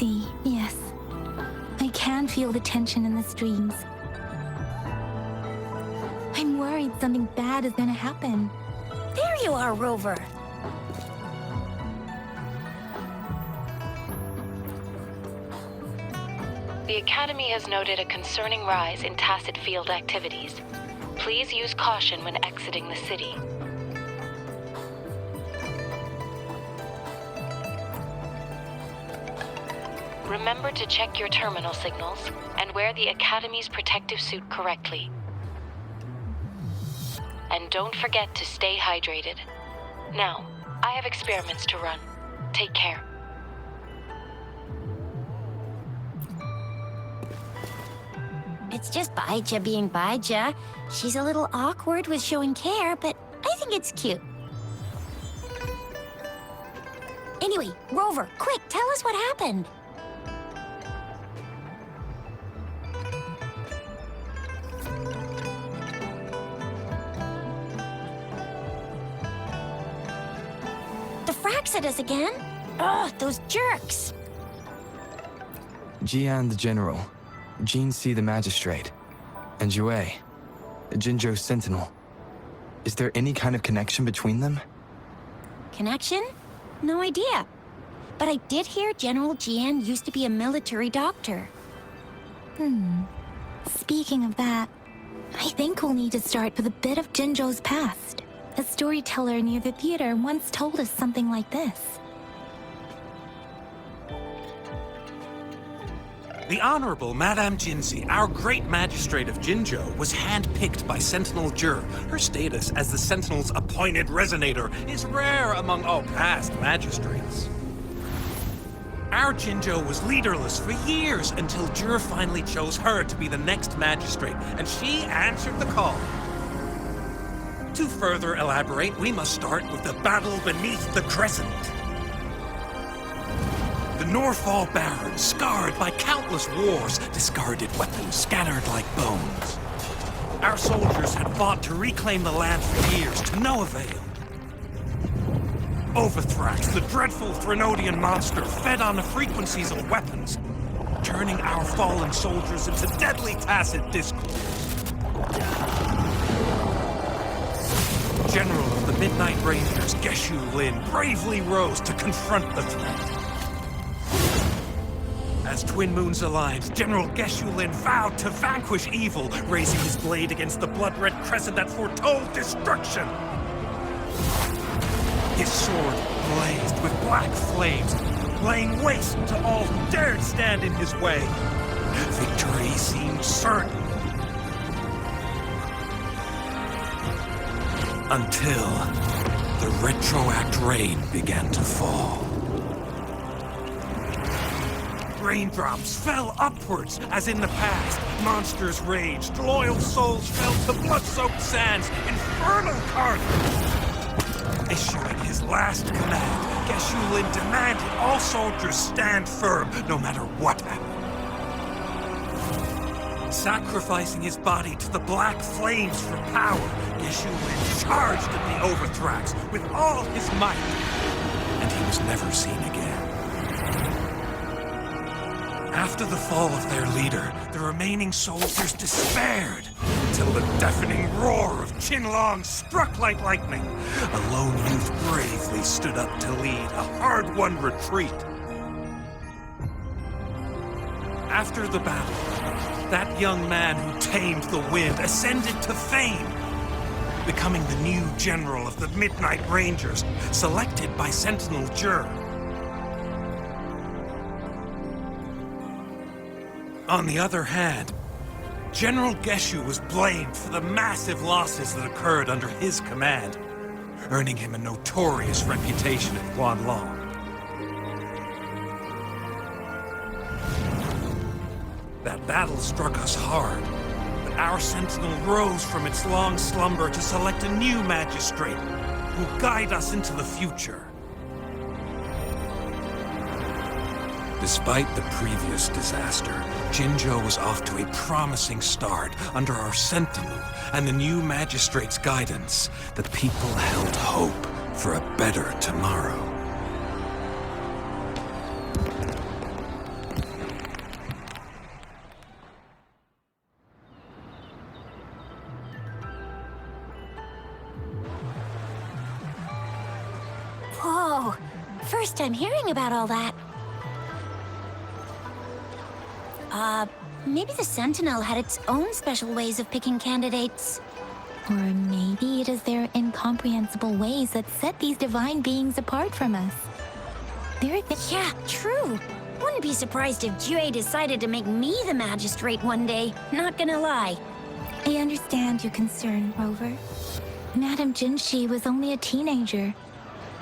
see, yes. I can feel the tension in the streams. I'm worried something bad is gonna happen. There you are, Rover. The Academy has noted a concerning rise in tacit field activities. Please use caution when exiting the city. Remember to check your terminal signals and wear the Academy's protective suit correctly. And don't forget to stay hydrated. Now, I have experiments to run. Take care. It's just Baija being Baija. She's a little awkward with showing care, but I think it's cute. Anyway, Rover, quick, tell us what happened. The frags at us again? Ugh, those jerks. Jian the General, Jean C the Magistrate, and Jue, Jinzhou Sentinel. Is there any kind of connection between them? Connection? No idea. But I did hear General Jian used to be a military doctor. Speaking of that, I think we'll need to start with a bit of Jinzhou's past. A storyteller near the theater once told us something like this. The Honorable Madame Jinzi, our great magistrate of Jinzhou, was handpicked by Sentinel Jur. Her status as the Sentinel's appointed resonator is rare among all past magistrates. Our Jinzhou was leaderless for years until Jur finally chose her to be the next magistrate, and she answered the call. To further elaborate, we must start with the battle beneath the Crescent. The Norfall Barons, scarred by countless wars, discarded weapons scattered like bones. Our soldiers had fought to reclaim the land for years, to no avail. Overthrax, the dreadful Threnodian monster, fed on the frequencies of weapons, turning our fallen soldiers into deadly tacit discords. General of the Midnight Rangers, Geshu Lin, bravely rose to confront the threat. As Twin Moons aligned, General Geshu Lin vowed to vanquish evil, raising his blade against the blood-red crescent that foretold destruction. His sword blazed with black flames, laying waste to all who dared stand in his way. Victory seemed certain. Until the retroact rain began to fall. Raindrops fell upwards, as in the past. Monsters raged, loyal souls fell to blood-soaked sands, infernal carnage. Issuing his last command, Geshu Lin demanded all soldiers stand firm, no matter what happened. Sacrificing his body to the black flames for power, Geshu Lin charged at the Overthrax with all his might, and he was never seen again. After the fall of their leader, the remaining soldiers despaired, until the deafening roar of Qinlong struck like lightning. A lone youth bravely stood up to lead a hard-won retreat. After the battle, that young man who tamed the wind ascended to fame, becoming the new general of the Midnight Rangers, selected by Sentinel Jur. On the other hand, General Geshu was blamed for the massive losses that occurred under his command, earning him a notorious reputation in Guanlong. That battle struck us hard, but our Sentinel rose from its long slumber to select a new magistrate who will guide us into the future. Despite the previous disaster, Jinzhou was off to a promising start under our Sentinel and the new magistrate's guidance. The people held hope for a better tomorrow. first time hearing about all that. Maybe the Sentinel had its own special ways of picking candidates. Or maybe it is their incomprehensible ways that set these divine beings apart from us. Yeah, true. Wouldn't be surprised if Jue decided to make me the magistrate one day. Not gonna lie. I understand your concern, Rover. Madame Jinshi was only a teenager,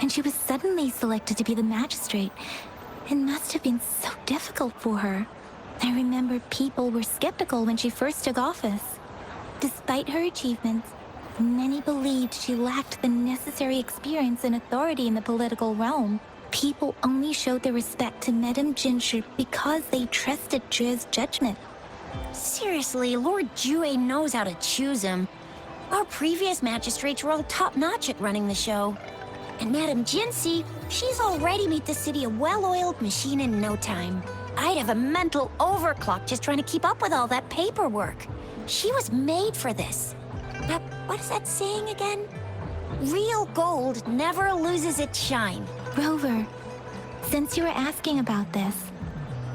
and she was suddenly selected to be the magistrate. It must have been so difficult for her. I remember people were skeptical when she first took office. Despite her achievements, many believed she lacked the necessary experience and authority in the political realm. People only showed their respect to Madame Jinshi because they trusted Jue's judgment. Seriously, Lord Jue knows how to choose him. Our previous magistrates were all top-notch at running the show. And Madame Jinshi, she's already made the city a well-oiled machine in no time. I'd have a mental overclock just trying to keep up with all that paperwork. She was made for this. Now, what is that saying again? Real gold never loses its shine. Rover, since you were asking about this,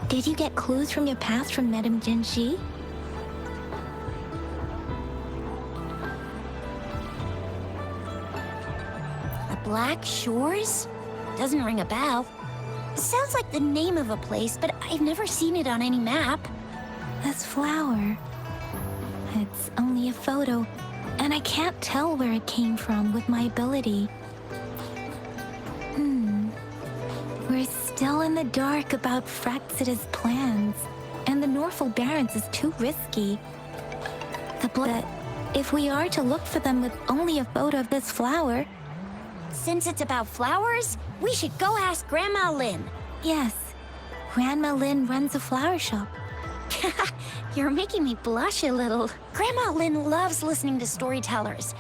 did you get clues from your past from Madame Jinshi? The Black Shores? Doesn't ring a bell. Sounds like the name of a place, but I've never seen it on any map. This flower. It's only a photo, and I can't tell where it came from with my ability. We're still in the dark about Fraxita's plans, and the Norfolk Barrens is too risky. But if we are to look for them with only a photo of this flower... Since it's about flowers, we should go ask Grandma Lynn. Yes, Grandma Lynn runs a flower shop. You're making me blush a little. Grandma Lynn loves listening to storytellers.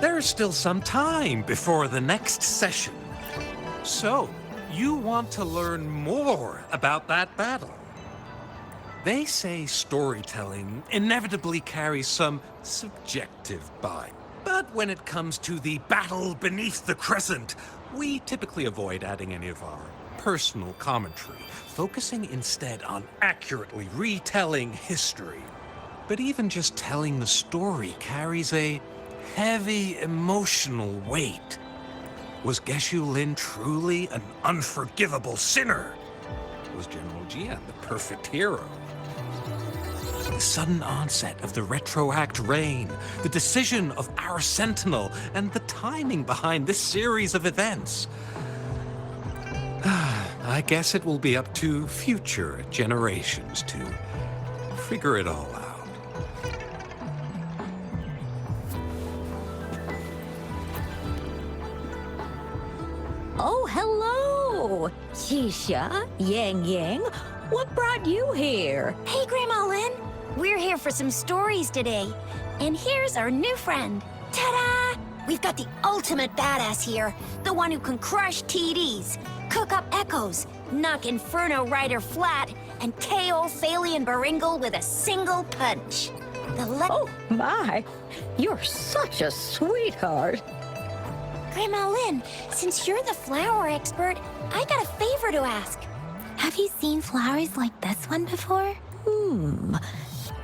There's still some time before the next session. So, you want to learn more about that battle? They say storytelling inevitably carries some subjective bias. But when it comes to the battle beneath the crescent, we typically avoid adding any of our personal commentary, focusing instead on accurately retelling history. But even just telling the story carries a heavy emotional weight. Was Geshu Lin truly an unforgivable sinner? Was General Jian the perfect hero? The sudden onset of the retroact reign, the decision of our Sentinel, and the timing behind this series of events. I guess it will be up to future generations to figure it all out. Oh, hello! Xisha, Yang Yang, what brought you here? Hey, Grandma Lynn. We're here for some stories today. And here's our new friend. Ta-da! We've got the ultimate badass here. The one who can crush TDs, cook up echoes, knock Inferno Rider flat, and KO Phalian Baringle with a single punch. Oh, my! You're such a sweetheart. Grandma Lynn, since you're the flower expert, I got a favor to ask. Have you seen flowers like this one before?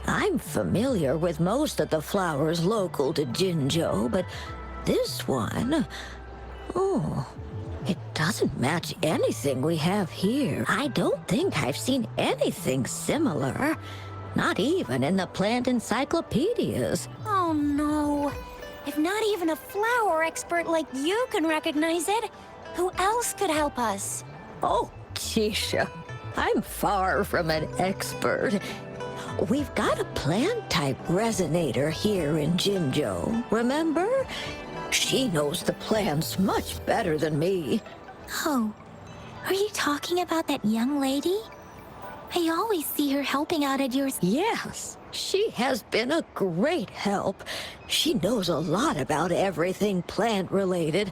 I'm familiar with most of the flowers local to Jinzhou, but this one... Oh, it doesn't match anything we have here. I don't think I've seen anything similar. Not even in the plant encyclopedias. Oh, no. If not even a flower expert like you can recognize it, who else could help us? Oh, Xisha, I'm far from an expert. We've got a plant-type resonator here in Jinzhou, remember? She knows the plants much better than me. Oh, are you talking about that young lady? I always see her helping out at yours. Yes, She has been a great help. She knows a lot about everything plant-related.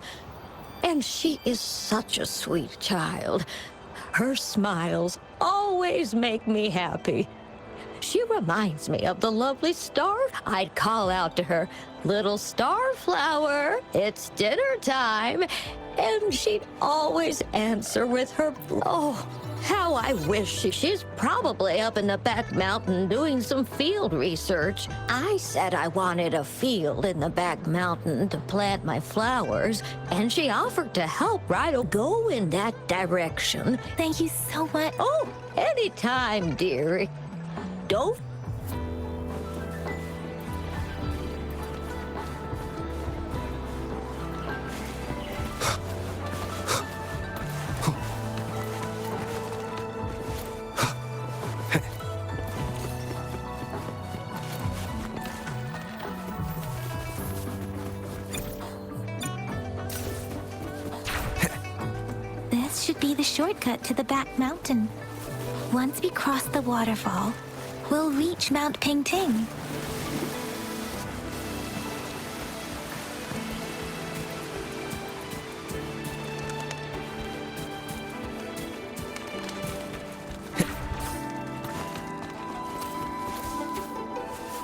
And she is such a sweet child. Her smiles always make me happy. She reminds me of the lovely star. I'd call out to her, "Little starflower, it's dinner time." And she'd always answer with her, oh, how I wish she's probably up in the back mountain doing some field research. I said I wanted a field in the back mountain to plant my flowers, and she offered to help go in that direction. Thank you so much. Oh, anytime, dearie. Don't. This should be the shortcut to the back mountain. Once we cross the waterfall, we'll reach Mount Pingting.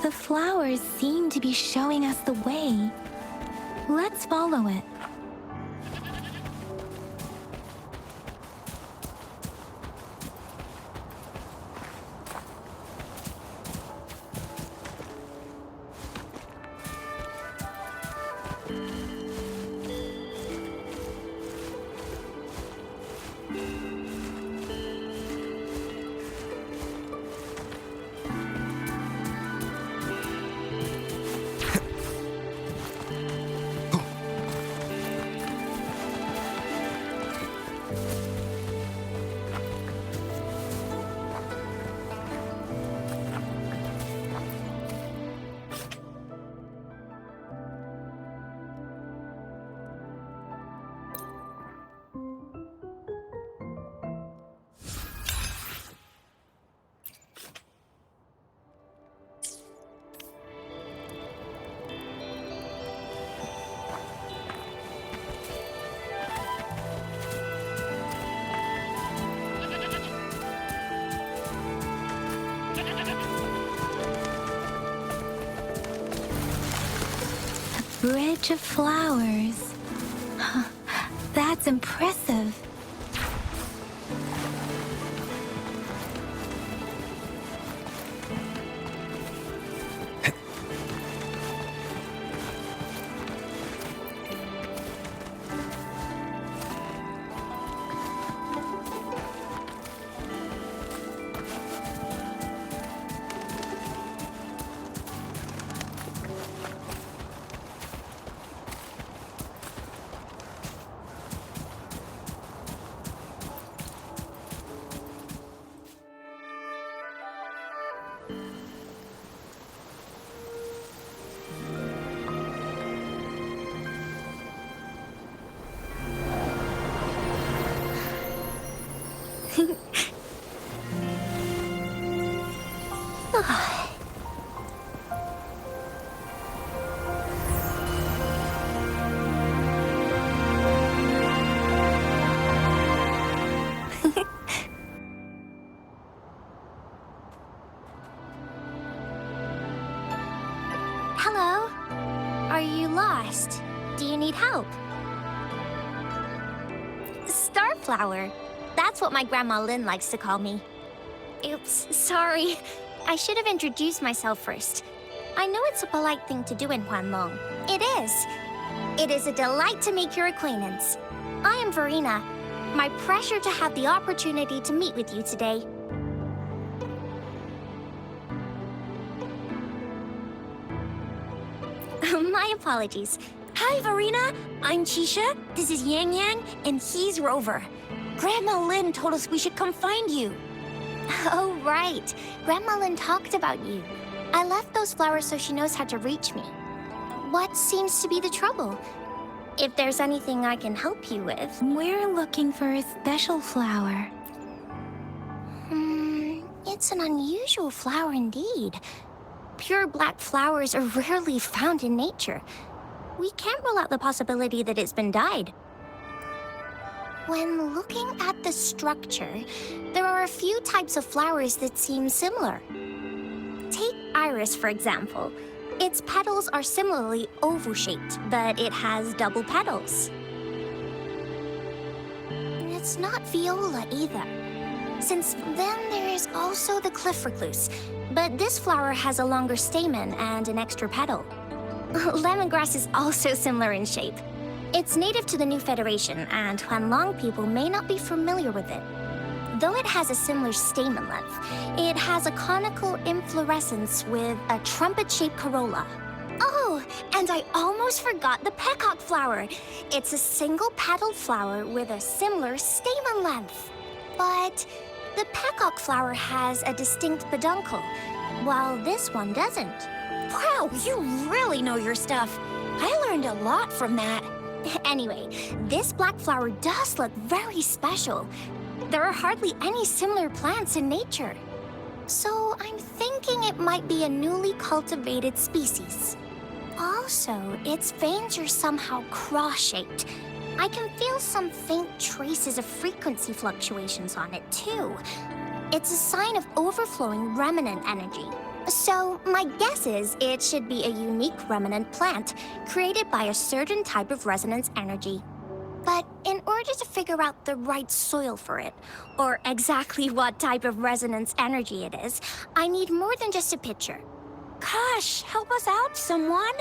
The flowers seem to be showing us the way. Let's follow it. Bridge of flowers. Huh, that's impressive. Hello? Are you lost? Do you need help? Starflower. That's what my Grandma Lynn likes to call me. Oops, sorry. I should have introduced myself first. I know it's a polite thing to do in Huanlong. It is. It is a delight to make your acquaintance. I am Verena. My pleasure to have the opportunity to meet with you today. My apologies. Hi, Verena. I'm Chisha. This is Yang Yang, and he's Rover. Grandma Lynn told us we should come find you. Oh, right. Grandma Lynn talked about you. I left those flowers so she knows how to reach me. What seems to be the trouble? If there's anything I can help you with. We're looking for a special flower. It's an unusual flower indeed. pure black flowers are rarely found in nature, we can't rule out the possibility that it's been dyed. When looking at the structure, there are a few types of flowers that seem similar. Take iris, for example. Its petals are similarly oval-shaped, but it has double petals. And it's not viola either. Since then, there is also the cliff recluse, but this flower has a longer stamen and an extra petal. Lemongrass is also similar in shape. It's native to the New Federation, and Huanlong people may not be familiar with it. Though it has a similar stamen length, it has a conical inflorescence with a trumpet-shaped corolla. Oh, and I almost forgot the peacock flower. It's a single-petaled flower with a similar stamen length. But the peacock flower has a distinct peduncle, while this one doesn't. Wow, you really know your stuff. I learned a lot from that. Anyway, this black flower does look very special. There are hardly any similar plants in nature. So I'm thinking it might be a newly cultivated species. Also, its veins are somehow cross-shaped. I can feel some faint traces of frequency fluctuations on it, too. It's a sign of overflowing remnant energy. So, my guess is it should be a unique remnant plant created by a certain type of resonance energy. But in order to figure out the right soil for it, or exactly what type of resonance energy it is, I need more than just a picture. Gosh, help us out, someone.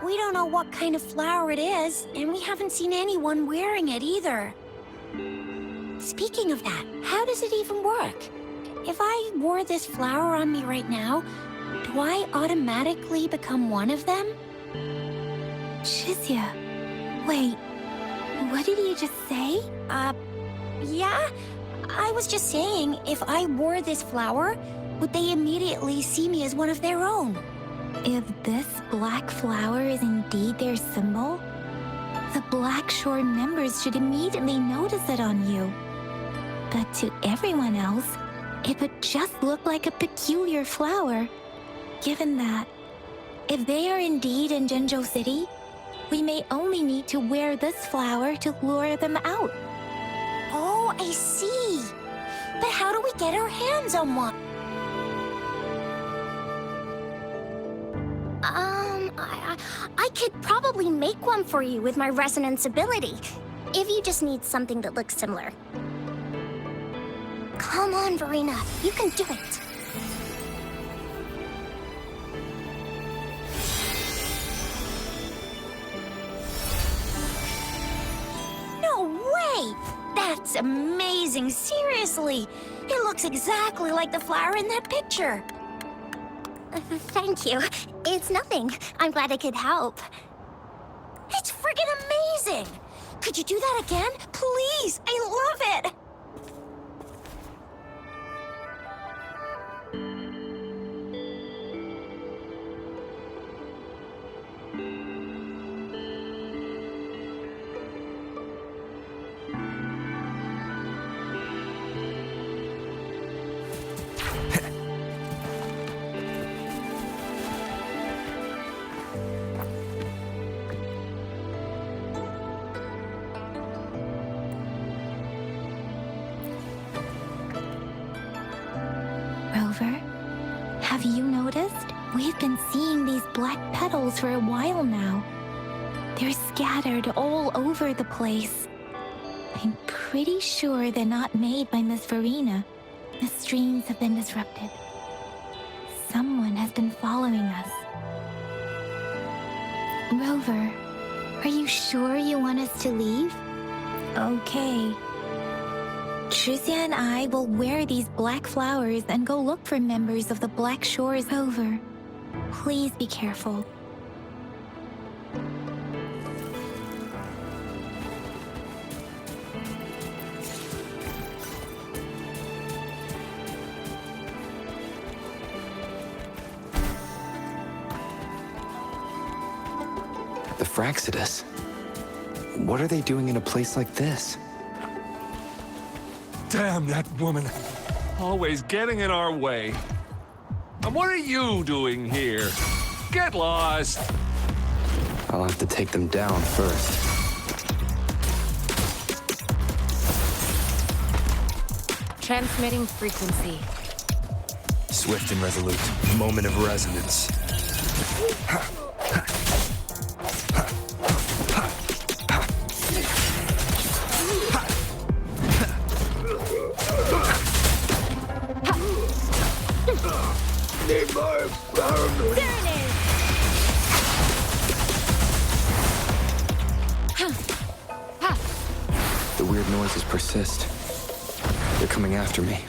We don't know what kind of flower it is, and we haven't seen anyone wearing it either. Speaking of that, how does it even work? If I wore this flower on me right now, do I automatically become one of them? Shizia, wait, what did you just say? Yeah? I was just saying, if I wore this flower, would they immediately see me as one of their own? If this black flower is indeed their symbol, the Black Shore members should immediately notice it on you. But to everyone else, it would just look like a peculiar flower. Given that, if they are indeed in Jinzhou City, we may only need to wear this flower to lure them out. Oh, I see. But how do we get our hands on one? I could probably make one for you with my resonance ability, if you just need something that looks similar. Come on, Verena, you can do it. No way! That's amazing, seriously! It looks exactly like the flower in that picture. Thank you. It's nothing. I'm glad I could help. It's friggin' amazing! Could you do that again? Please! I love it! Rover, have you noticed? We've been seeing these black petals for a while now. They're scattered all over the place. I'm pretty sure they're not made by Miss Verena. The streams have been disrupted. Someone has been following us. Rover, are you sure you want us to leave? Okay. Shizia and I will wear these black flowers and go look for members of the Black Shores. Rover, please be careful. The Fraxidus. What are they doing in a place like this? Damn that woman. Always getting in our way. And what are you doing here? Get lost! I'll have to take them down first. Transmitting frequency. Swift and resolute. Moment of resonance. The weird noises persist. They're coming after me.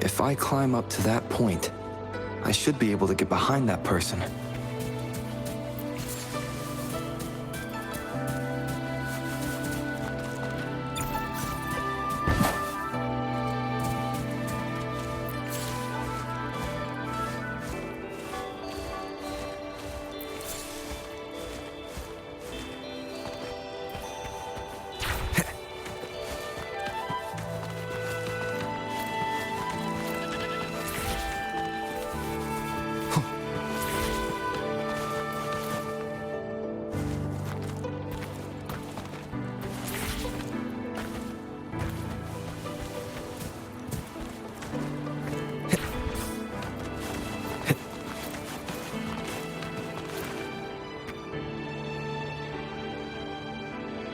If I climb up to that point, I should be able to get behind that person.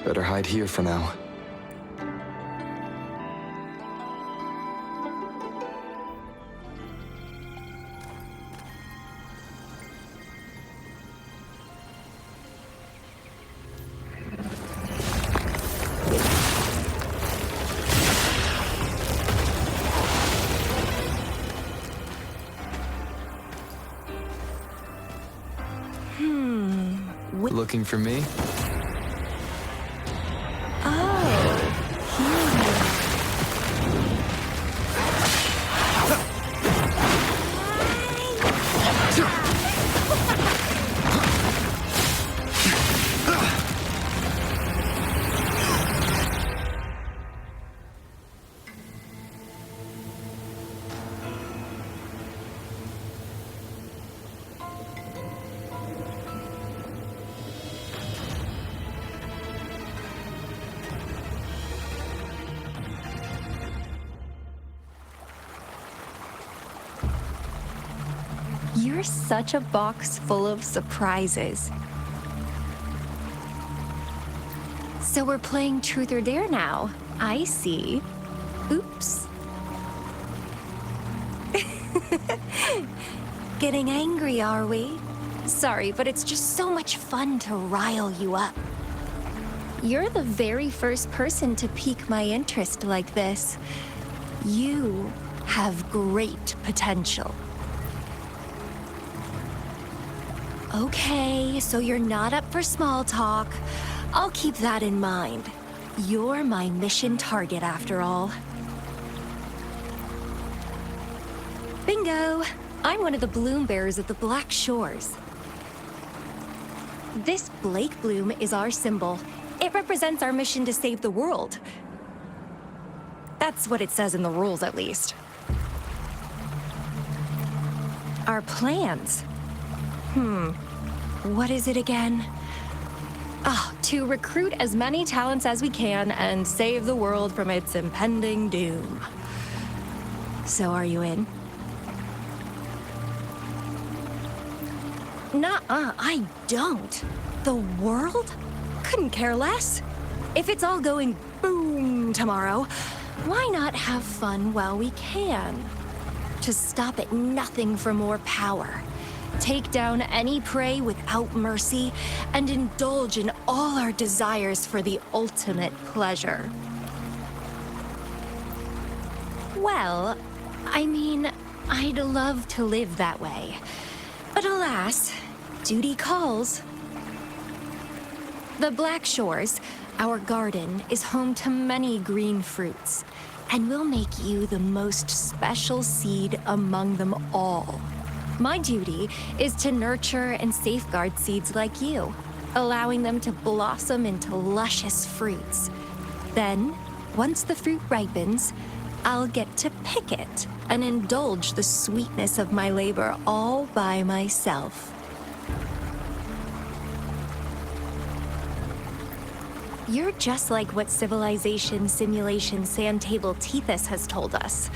Better hide here for now. Looking for me? You're such a box full of surprises. So we're playing Truth or Dare now. I see. Oops. Getting angry, are we? Sorry, but it's just so much fun to rile you up. You're the very first person to pique my interest like this. You have great potential. Okay, so you're not up for small talk. I'll keep that in mind. You're my mission target, after all. Bingo! I'm one of the bloom bearers of the Black Shores. This Blake bloom is our symbol. It represents our mission to save the world. That's what it says in the rules, at least. Our plans. What is it again? To recruit as many talents as we can and save the world from its impending doom. So are you in? Nuh-uh, I don't. The world? Couldn't care less. If it's all going boom tomorrow, why not have fun while we can? To stop at nothing for more power. Take down any prey without mercy, and indulge in all our desires for the ultimate pleasure. Well, I mean, I'd love to live that way. But alas, duty calls. The Black Shores, our garden, is home to many green fruits, and will make you the most special seed among them all. My duty is to nurture and safeguard seeds like you, allowing them to blossom into luscious fruits. Then, once the fruit ripens, I'll get to pick it and indulge the sweetness of my labor all by myself. You're just like what Civilization Simulation Sand Table Tethys has told us.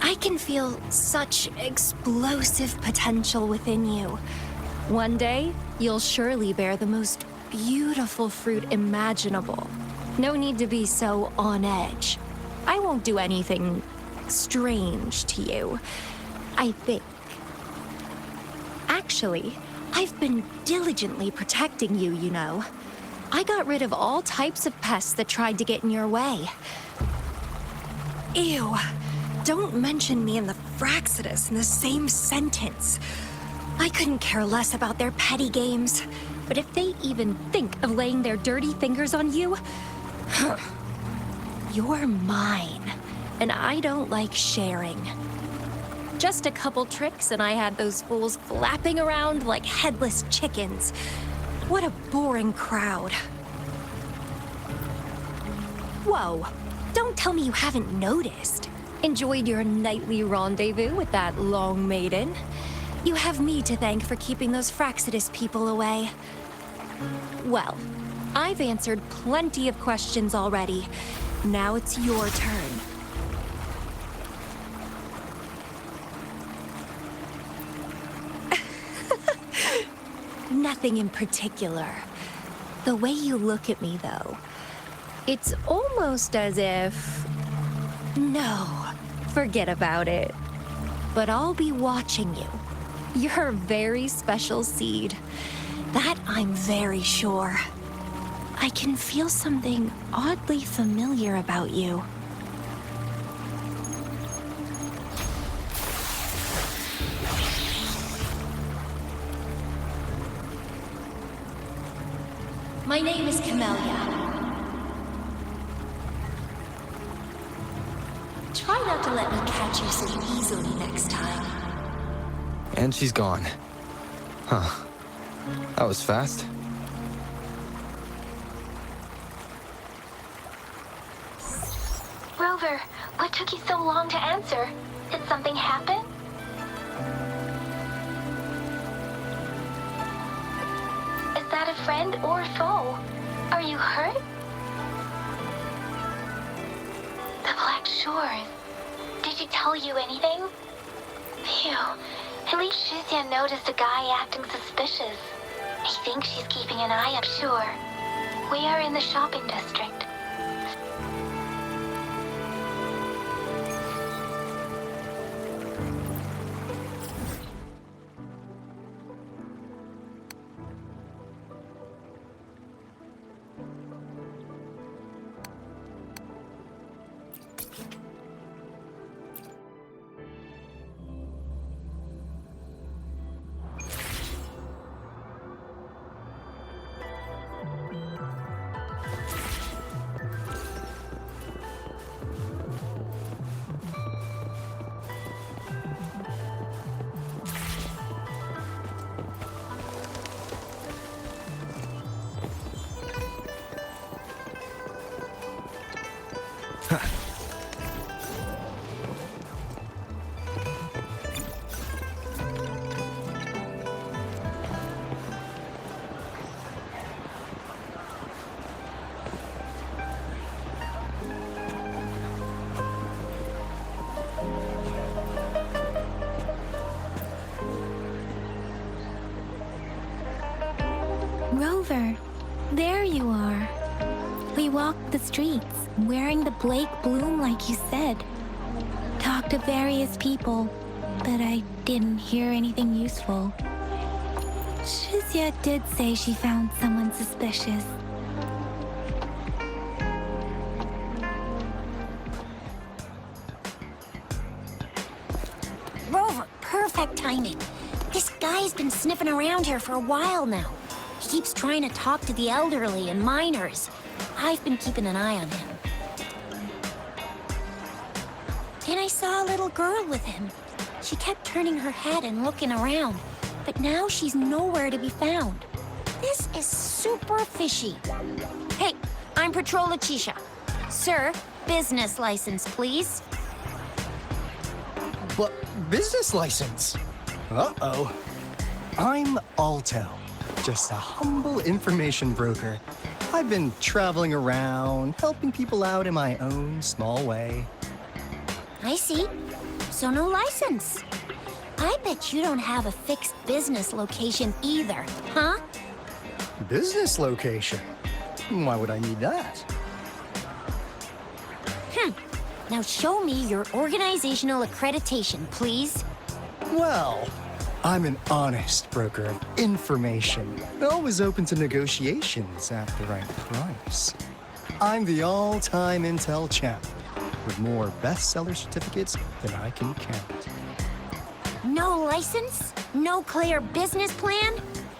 I can feel such explosive potential within you. One day, you'll surely bear the most beautiful fruit imaginable. No need to be so on edge. I won't do anything strange to you, I think. Actually, I've been diligently protecting you, you know. I got rid of all types of pests that tried to get in your way. Ew. Don't mention me and the Fraxidus in the same sentence. I couldn't care less about their petty games. But if they even think of laying their dirty fingers on you, you're mine. And I don't like sharing. Just a couple tricks and I had those fools flapping around like headless chickens. What a boring crowd. Whoa, don't tell me you haven't noticed. Enjoyed your nightly rendezvous with that long maiden. You have me to thank for keeping those Fraxidus people away. Well, I've answered plenty of questions already. Now it's your turn. Nothing in particular. The way you look at me, though, it's almost as if... No, forget about it. But I'll be watching you. You're a very special seed. That I'm very sure. I can feel something oddly familiar about you. My name is Camellia. Try not to let me catch you so easily next time. And she's gone. Huh. That was fast. Rover, what took you so long to answer? Did something happen? Is that a friend or a foe? Are you hurt? The Black Shores. Did she tell you anything? Phew. At least Shizia noticed a guy acting suspicious. I think she's keeping an eye up, sure. We are in the shopping district. Rover, there you are. We walked the streets, wearing the Blake bloom like you said. Talked to various people, but I didn't hear anything useful. Shizia did say she found someone suspicious. perfect timing. This guy's been sniffing around here for a while now. He keeps trying to talk to the elderly and minors. I've been keeping an eye on him. And I saw a little girl with him. She kept turning her head and looking around, but now she's nowhere to be found. This is super fishy. Hey, I'm Patrol Letitia. Sir, business license, please. But business license? Uh-oh. I'm Alto, just a humble information broker. I've been traveling around, helping people out in my own small way. I see. So no license. I bet you don't have a fixed business location either, huh? Business location? Why would I need that? Now show me your organizational accreditation, please. Well, I'm an honest broker of information, always open to negotiations at the right price. I'm the all-time Intel champ, with more bestseller certificates than I can count. No license? No clear business plan?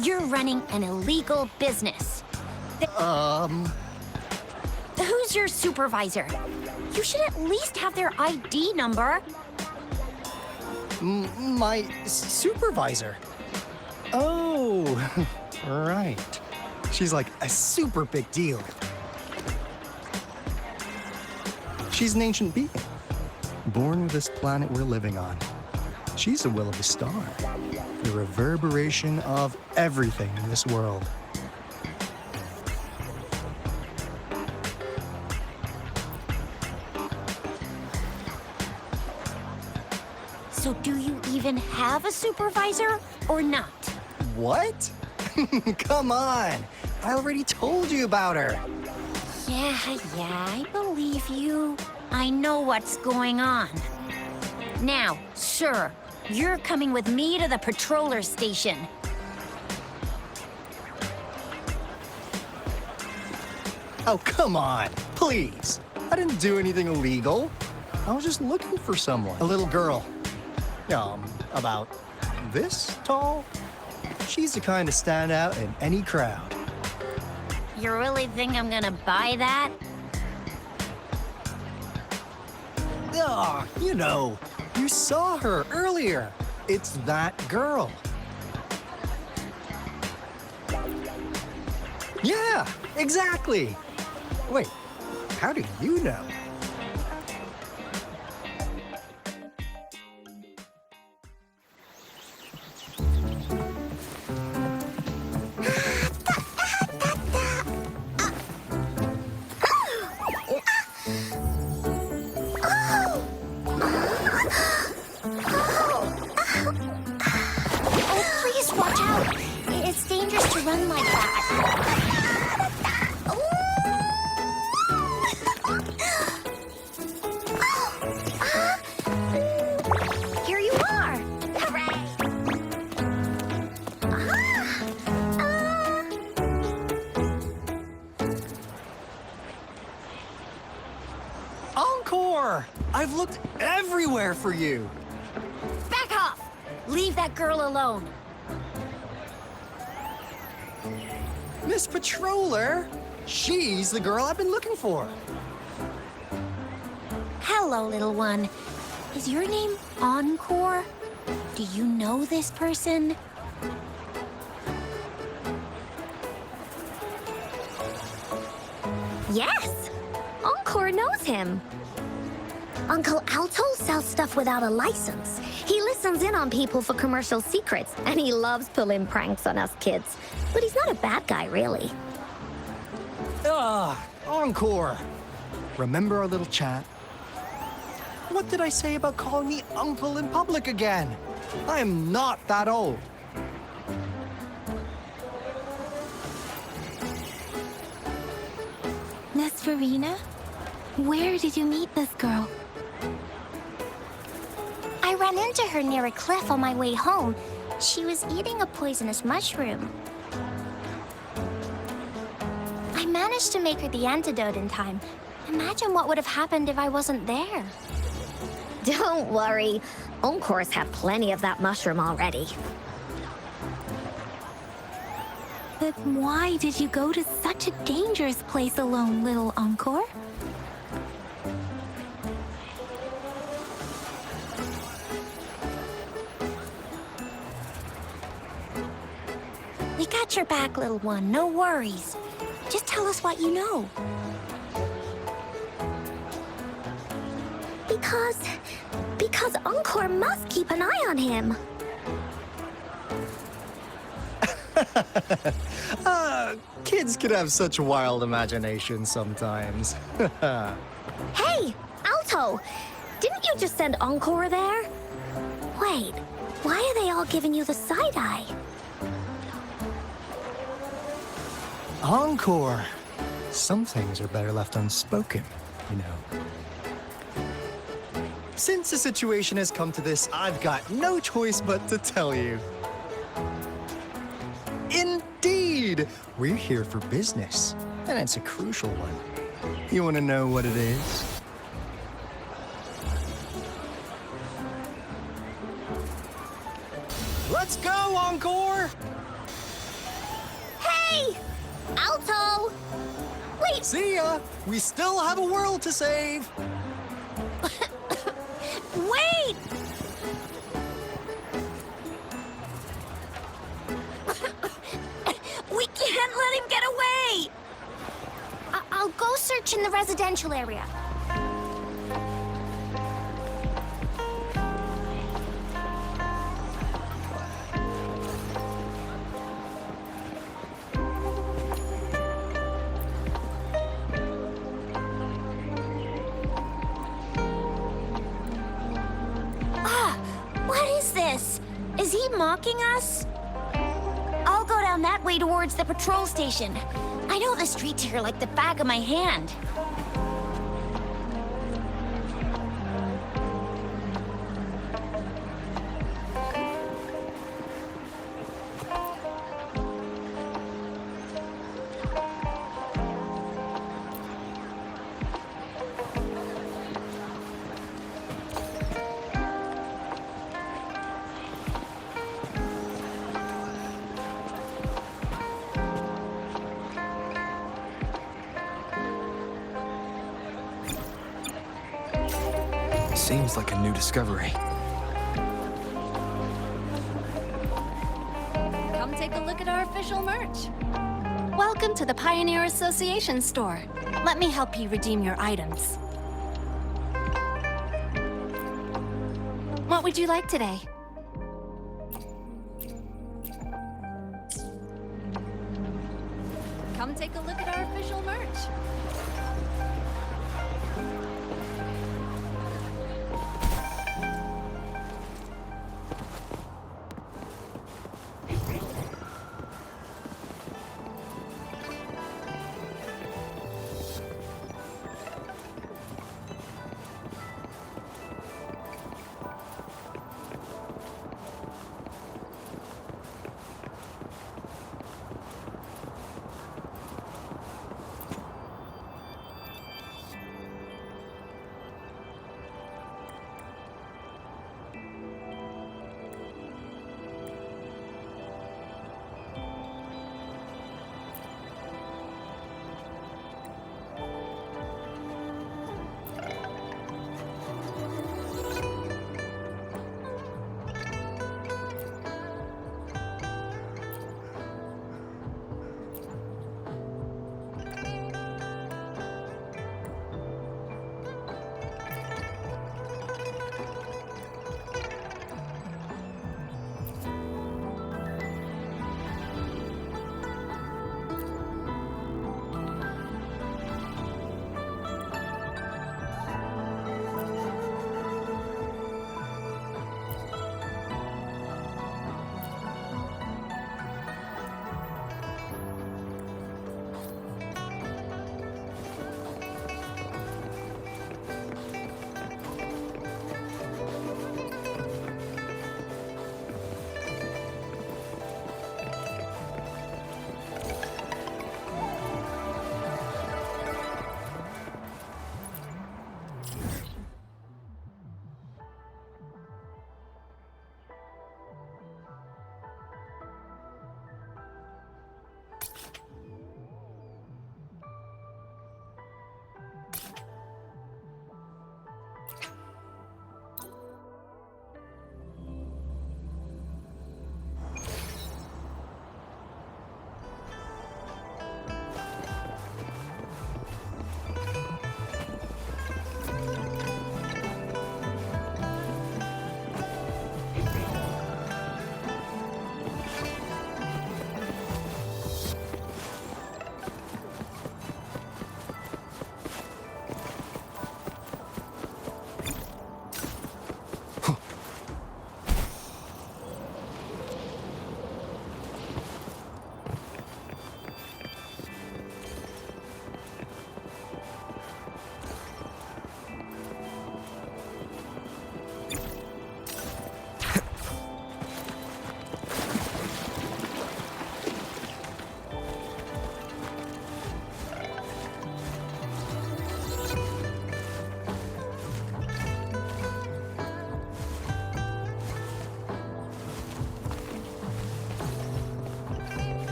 You're running an illegal business. Who's your supervisor? You should at least have their ID number. My supervisor? Oh, right. She's like a super big deal. She's an ancient being, born with this planet we're living on. She's the will of the star, the reverberation of everything in this world. So do you even have a supervisor or not? What? Come on! I already told you about her. Yeah, I believe you. I know what's going on. Now, sir, you're coming with me to the patroller station. Oh, come on, please. I didn't do anything illegal. I was just looking for someone. A little girl. About this tall. She's the kind to stand out in any crowd. You really think I'm gonna buy that? You saw her earlier. It's that girl. Yeah, exactly. Wait, how do you know? Run like that. Here you are. Hooray. Encore! I've looked everywhere for you. Back off. Leave that girl alone. Miss Patroller, she's the girl I've been looking for. Hello, little one. Is your name Encore? Do you know this person? Yes! Encore knows him. Uncle Alto sells stuff without a license. He listens in on people for commercial secrets, and he loves pulling pranks on us kids. But he's not a bad guy, really. Encore. Remember our little chat? What did I say about calling me uncle in public again? I am not that old. Miss Verena? Where did you meet this girl? I ran into her near a cliff on my way home. She was eating a poisonous mushroom. I managed to make her the antidote in time. Imagine what would have happened if I wasn't there. Don't worry. Encores have plenty of that mushroom already. But why did you go to such a dangerous place alone, little Encore? We got your back, little one. No worries. Just tell us what you know. Because Encore must keep an eye on him. Kids can have such wild imaginations sometimes. Hey, Alto! Didn't you just send Encore there? Wait, why are they all giving you the side eye? Encore! Some things are better left unspoken, you know. Since the situation has come to this, I've got no choice but to tell you. Indeed! We're here for business, and it's a crucial one. You want to know what it is? Let's go, Encore! Hey! Alto! Wait! See ya! We still have a world to save! Wait! We can't let him get away! I'll go search in the residential area. What is this? Is he mocking us? I'll go down that way towards the patrol station. I know the streets here like the back of my hand. Seems like a new discovery. Come take a look at our official merch. Welcome to the Pioneer Association store. Let me help you redeem your items. What would you like today? Come take a look at our official merch.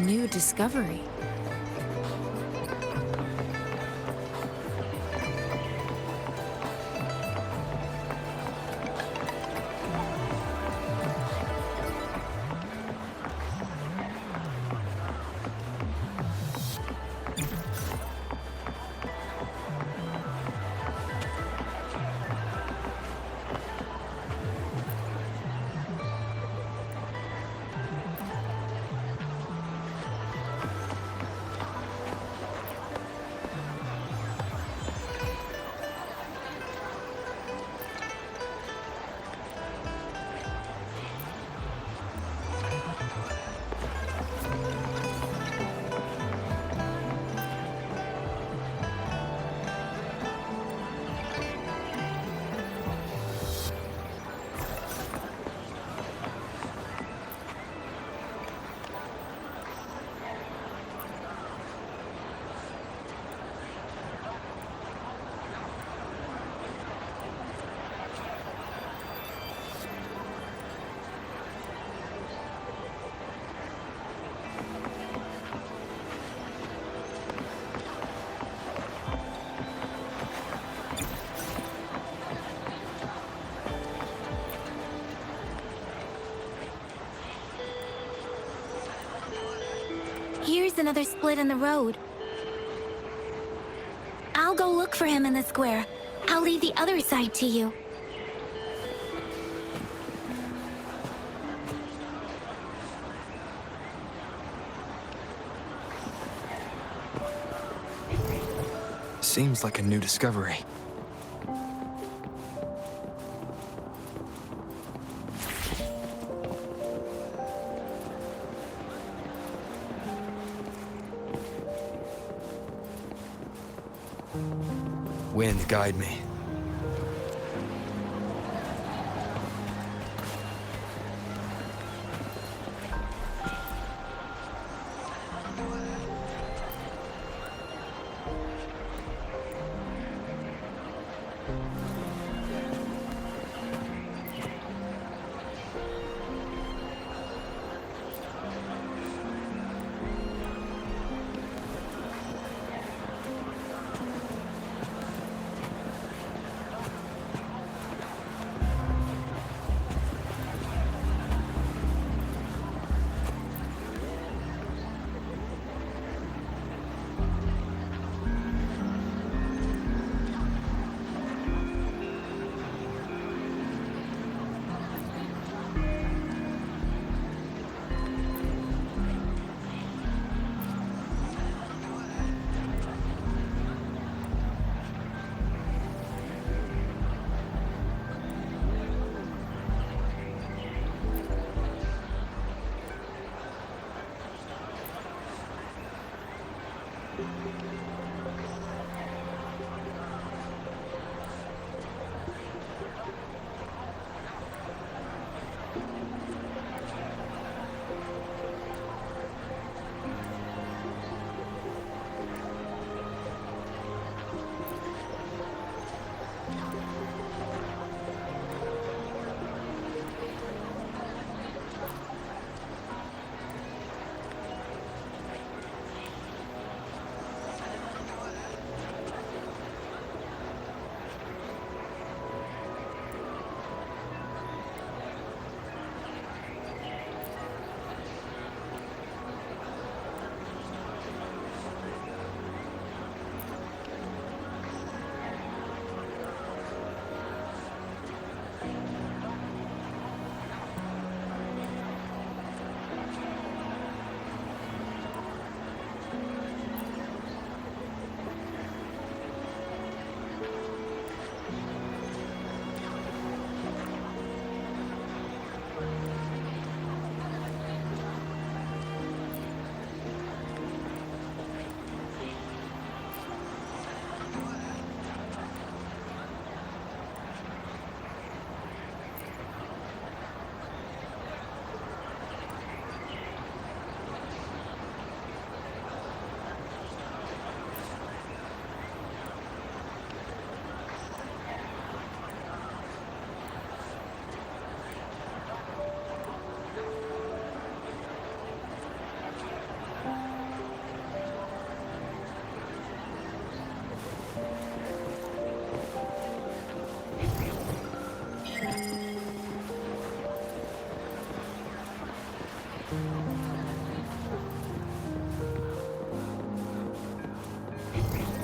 new discovery. Here's another split in the road. I'll go look for him in the square. I'll leave the other side to you. Seems like a new discovery. Wind, guide me.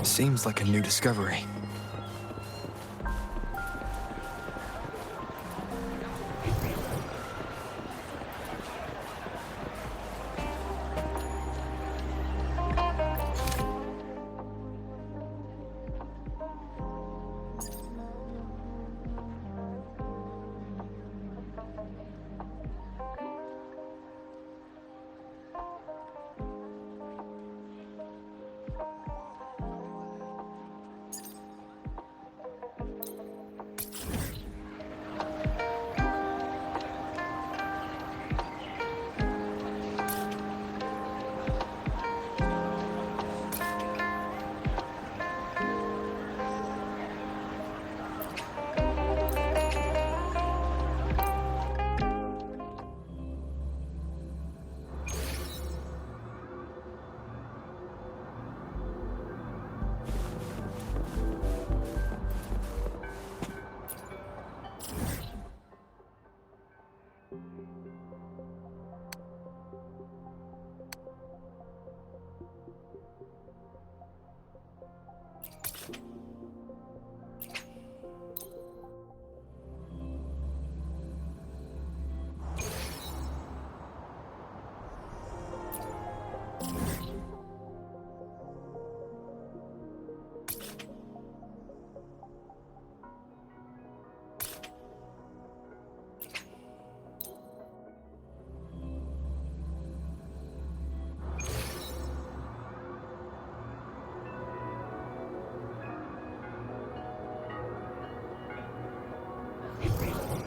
Seems like a new discovery.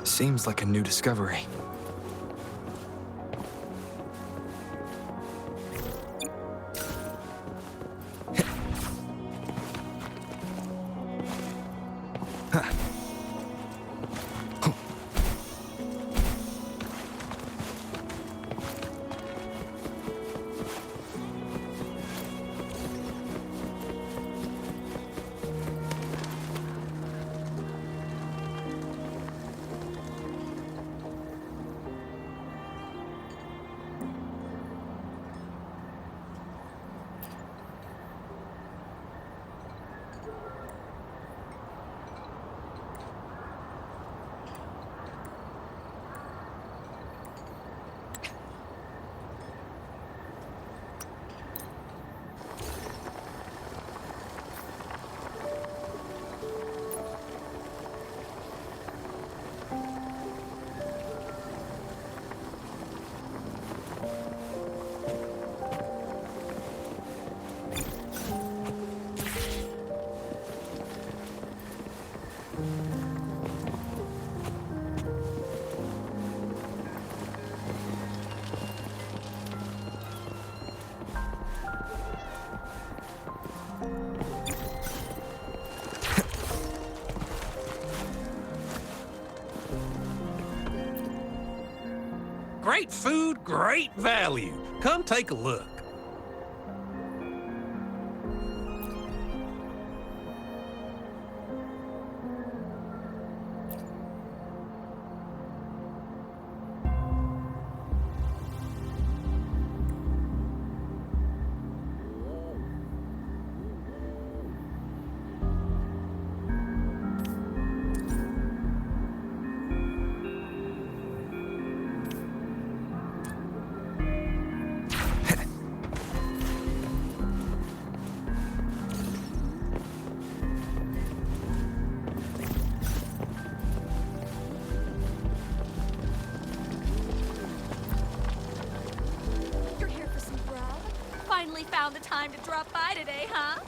Seems like a new discovery. Great food, great value. Come take a look. You're here for some grub? Finally found the time to drop by today, huh?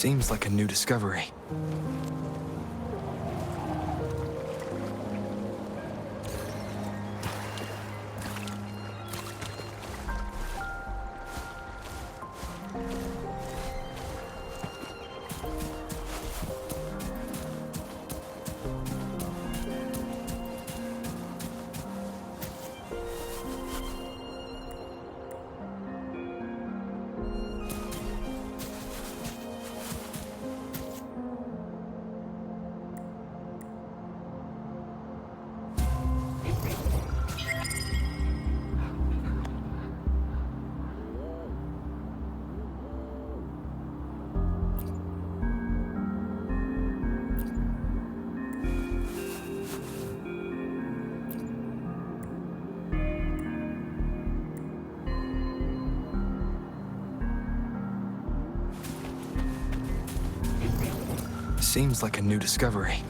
Seems like a new discovery. Seems like a new discovery.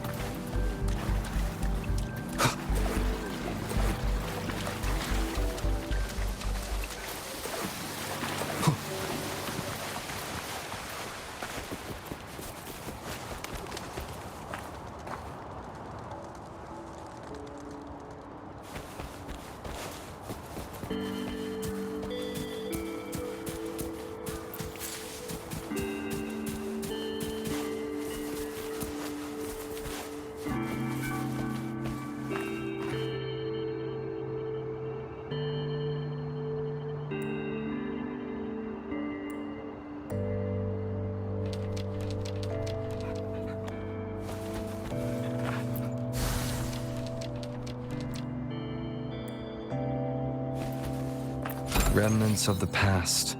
Remnants of the past.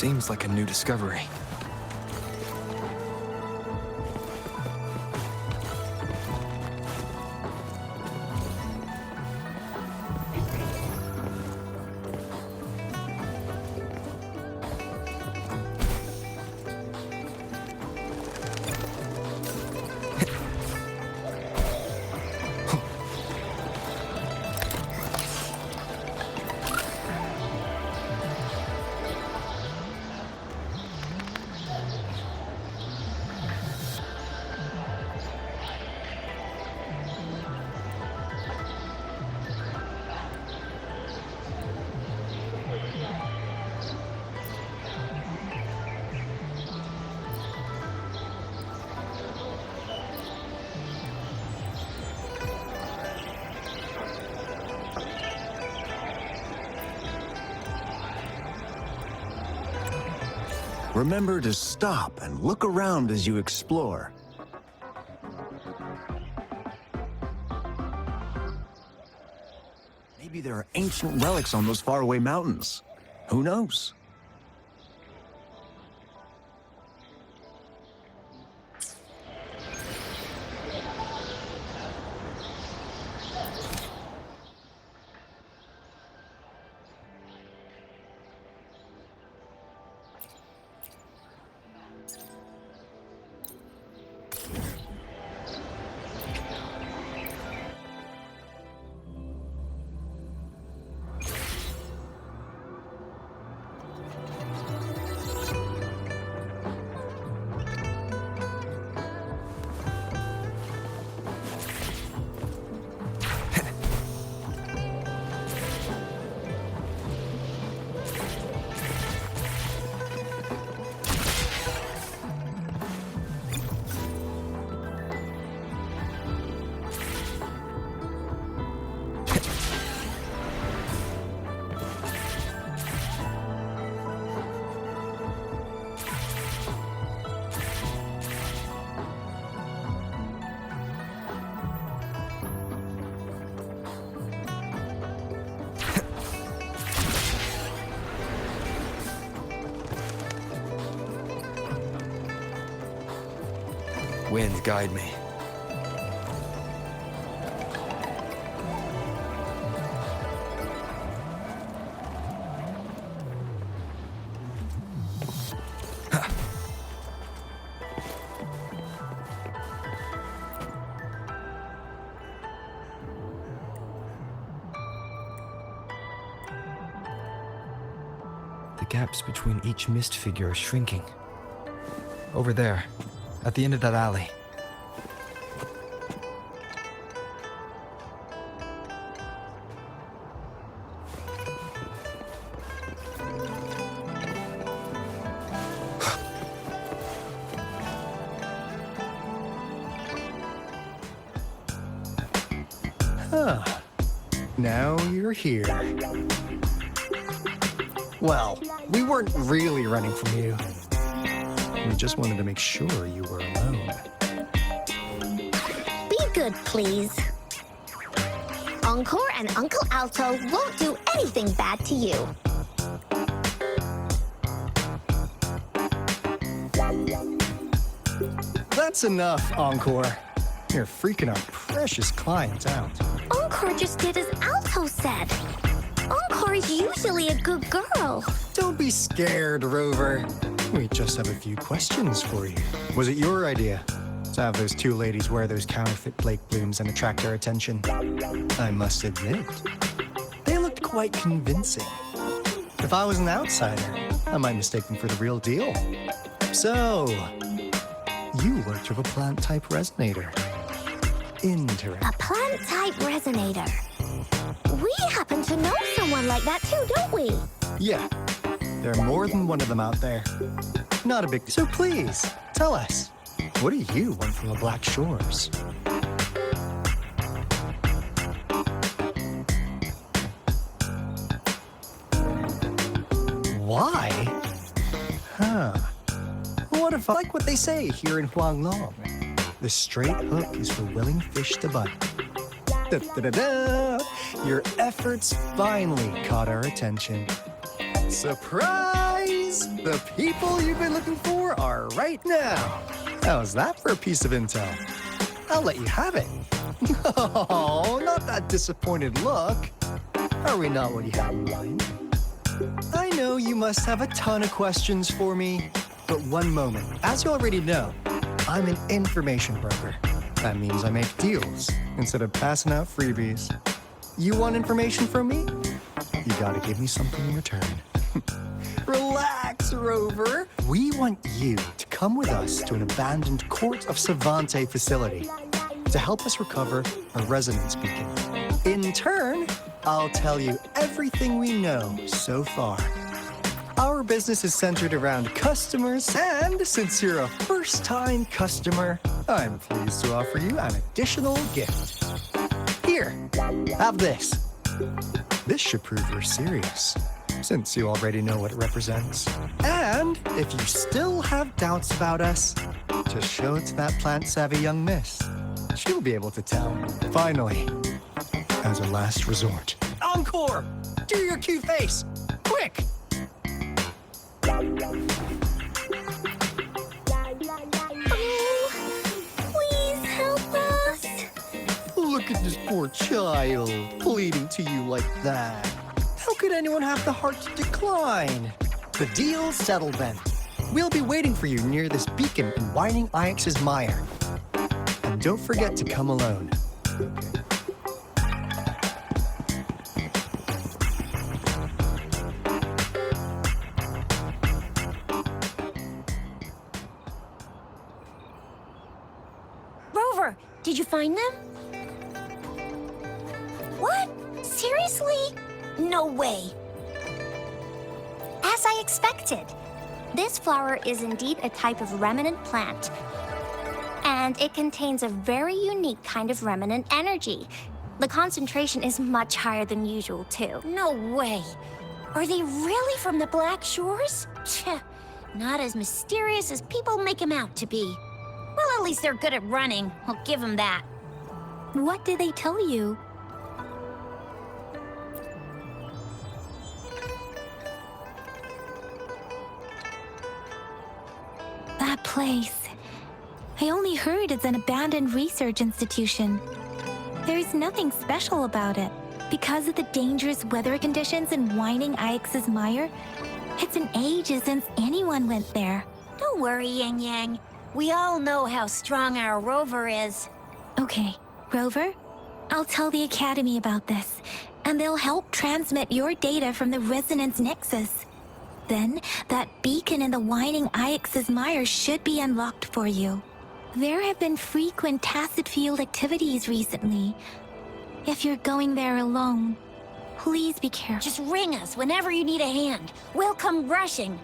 seems like a new discovery. Remember to stop and look around as you explore. Maybe there are ancient relics on those faraway mountains. Who knows? Wind, guide me. The gaps between each mist figure are shrinking. Over there, at the end of that alley. Huh. Now you're here. Well, we weren't really running from you. We just wanted to make sure you were alone. Be good, please. Encore and Uncle Alto won't do anything bad to you. That's enough, Encore. You're freaking our precious client out. Encore just did as Alto said. Encore is usually a good girl. Don't be scared, Rover. We just have a few questions for you. Was it your idea to have those two ladies wear those counterfeit Blake blooms and attract our attention? I must admit, they looked quite convincing. If I was an outsider, I might mistake them for the real deal. So, you worked with a plant-type resonator. Interesting. A plant-type resonator. We happen to know someone like that too, don't we? Yeah, there are more than one of them out there. Not a big... So please, tell us, what do you want from the Black Shores? Why? Huh. What if I like what they say here in Huanglong? The straight hook is for willing fish to bite. Da-da-da-da! Your efforts finally caught our attention. Surprise! guys, the people you've been looking for are right now. How's that for a piece of intel? I'll let you have it. Oh, not that disappointed look. Are we not what you had in mind? I know you must have a ton of questions for me, but one moment. As you already know, I'm an information broker. That means I make deals instead of passing out freebies. You want information from me? You gotta give me something in return. Relax, Rover. We want you to come with us to an abandoned Court of Savante facility to help us recover a resonance beacon. In turn, I'll tell you everything we know so far. Our business is centered around customers, and since you're a first-time customer, I'm pleased to offer you an additional gift. Here, have this. This should prove you're serious, since you already know what it represents. And if you still have doubts about us, just show it to that plant-savvy young miss. She'll be able to tell. Finally, as a last resort. Encore! Do your cute face! Quick! Please help us. Look at this poor child, pleading to you like that. How could anyone have the heart to decline? The deal's settled then. We'll be waiting for you near this beacon in Whining Ix's mire. And don't forget to come alone. Rover, did you find them? What? Seriously? No way. As I expected. This flower is indeed a type of remnant plant. And it contains a very unique kind of remnant energy. The concentration is much higher than usual, too. No way. Are they really from the Black Shores? Tch, not as mysterious as people make them out to be. Well, at least they're good at running. I'll give them that. What did they tell you? That place. I only heard it's an abandoned research institution. There's nothing special about it. Because of the dangerous weather conditions in Whining Ix's mire, it's been ages since anyone went there. Don't worry, Yang Yang. We all know how strong our Rover is. Okay, Rover, I'll tell the Academy about this, and they'll help transmit your data from the Resonance Nexus. Then, that beacon in the Whining Ix's mire should be unlocked for you. There have been frequent tacit field activities recently. If you're going there alone, please be careful. Just ring us whenever you need a hand. We'll come rushing.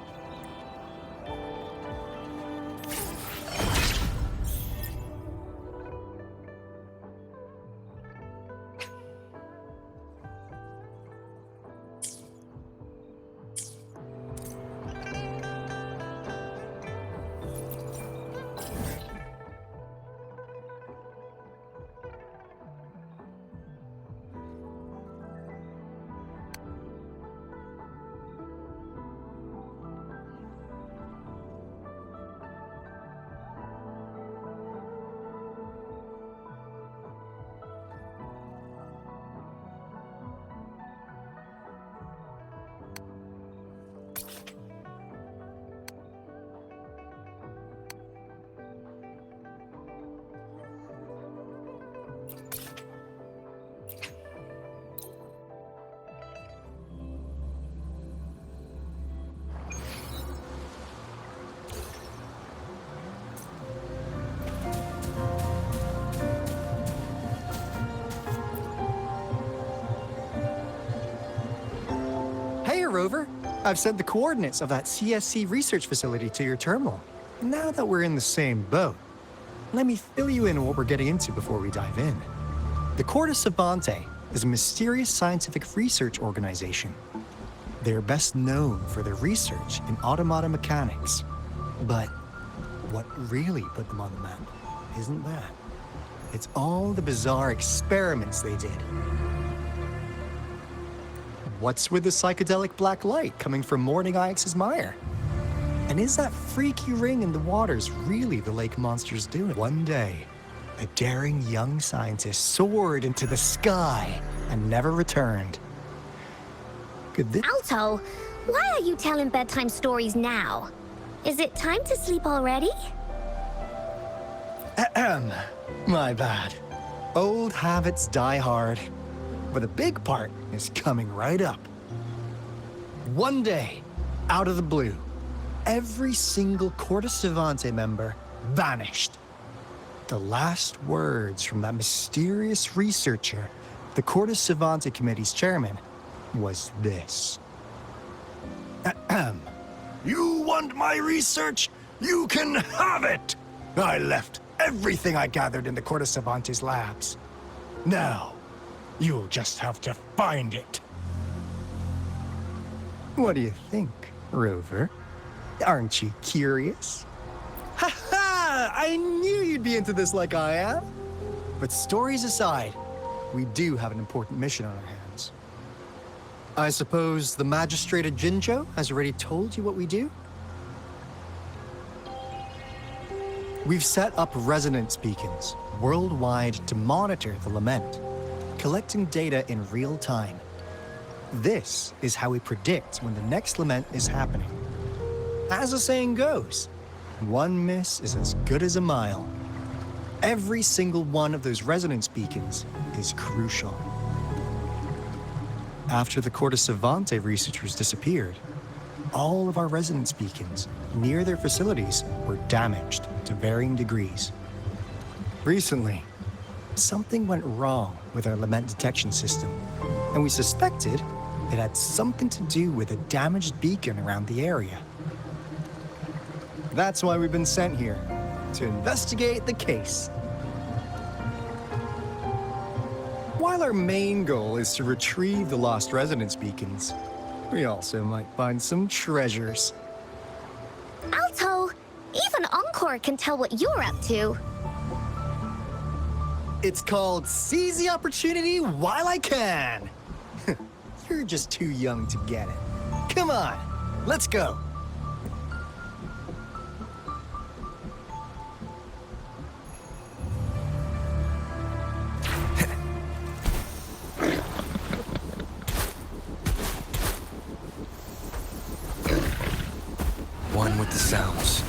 Hey, Rover. I've sent the coordinates of that CSC research facility to your terminal. Now that we're in the same boat, let me fill you in on what we're getting into before we dive in. The Court of Savante is a mysterious scientific research organization. They're best known for their research in automata mechanics. But what really put them on the map isn't that. It's all the bizarre experiments they did. What's with the psychedelic black light coming from Morning Ix's mire? And is that freaky ring in the waters really the lake monster's doing? One day, a daring young scientist soared into the sky and never returned. Could this... Alto, why are you telling bedtime stories now? Is it time to sleep already? Ahem. My bad. Old habits die hard. But a big part is coming right up. One day, out of the blue, every single Corte Savante member vanished. The last words from that mysterious researcher, the Corte Savante Committee's chairman, was this. Ahem. You want my research? You can have it! I left everything I gathered in the Corte Savante's labs. Now, you'll just have to find it. What do you think, Rover? Aren't you curious? Ha ha! I knew you'd be into this like I am. But stories aside, we do have an important mission on our hands. I suppose the magistrate at Jinzhou has already told you what we do? We've set up resonance beacons worldwide to monitor the lament, collecting data in real time. This is how we predict when the next lament is happening. As the saying goes, one miss is as good as a mile. Every single one of those resonance beacons is crucial. After the Corte Savante researchers disappeared, all of our resonance beacons near their facilities were damaged to varying degrees. Recently, something went wrong with our lament detection system, and we suspected it had something to do with a damaged beacon around the area. That's why we've been sent here, to investigate the case. While our main goal is to retrieve the lost resonance beacons, we also might find some treasures. Alto, even Encore can tell what you're up to. It's called Seize the Opportunity While I Can. You're just too young to get it. Come on, let's go. One with the sounds.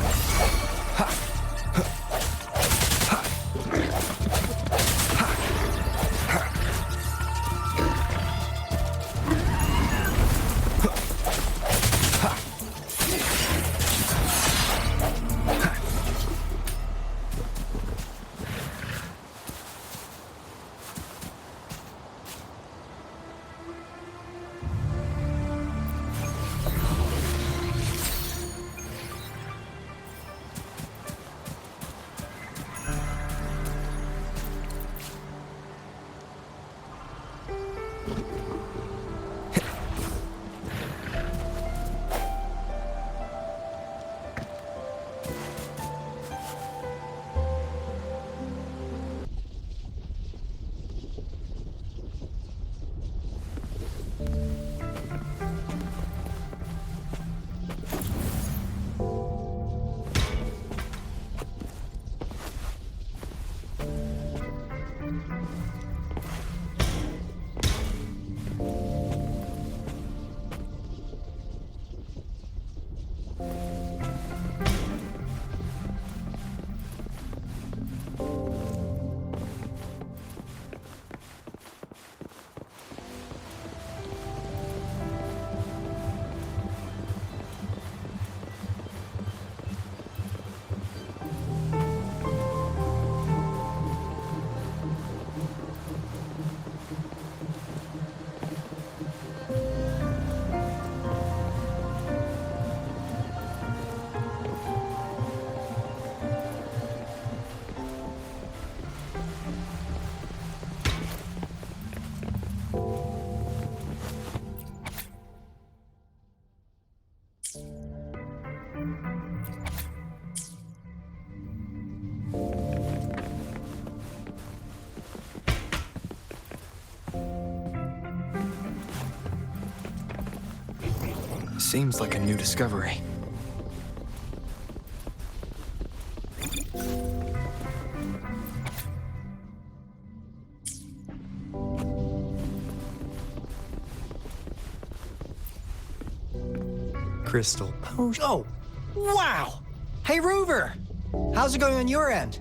Seems like a new discovery. crystal potion. Oh, wow! Hey, Rover! How's it going on your end?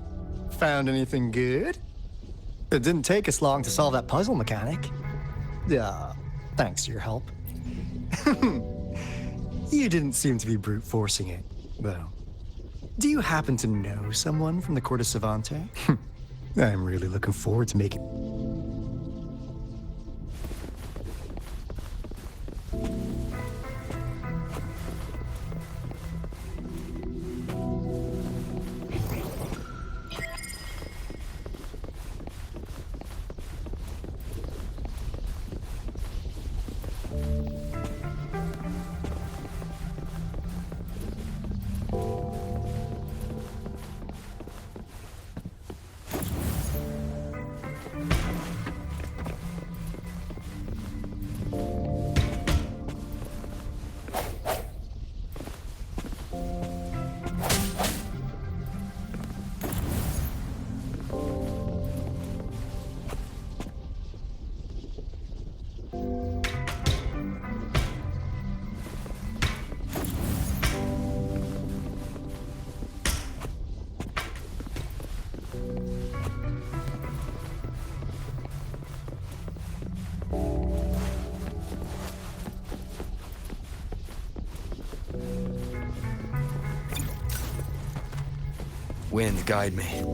Found anything good? It didn't take us long to solve that puzzle mechanic. Thanks to your help. You didn't seem to be brute forcing it, though. Do you happen to know someone from the Court of Savante? I'm really looking forward to making... Wind, guide me.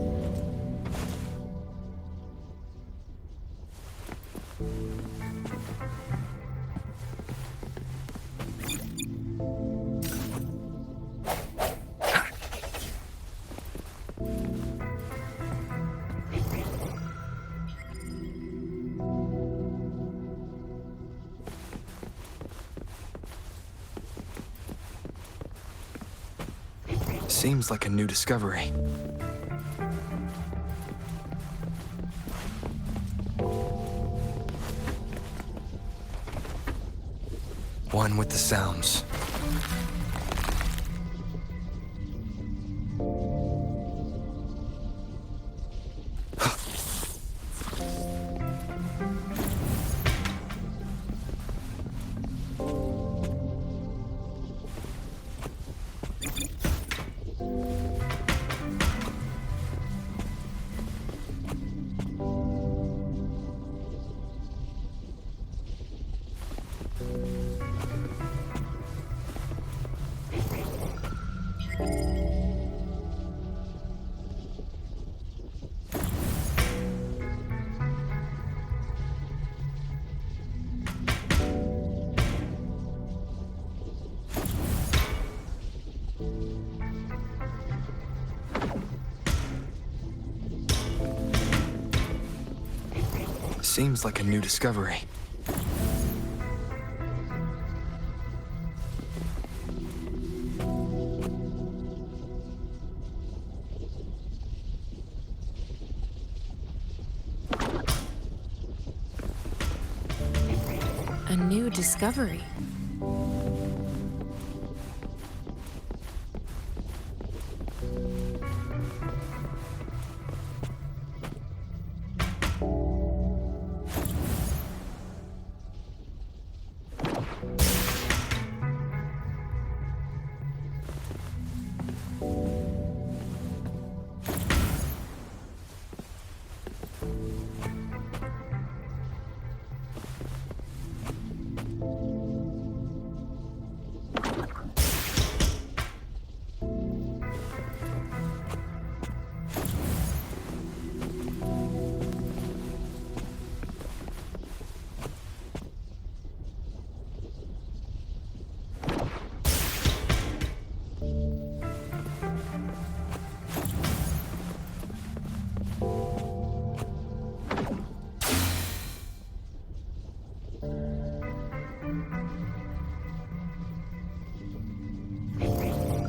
Seems like a new discovery. One with the sounds. Seems like a new discovery. A new discovery.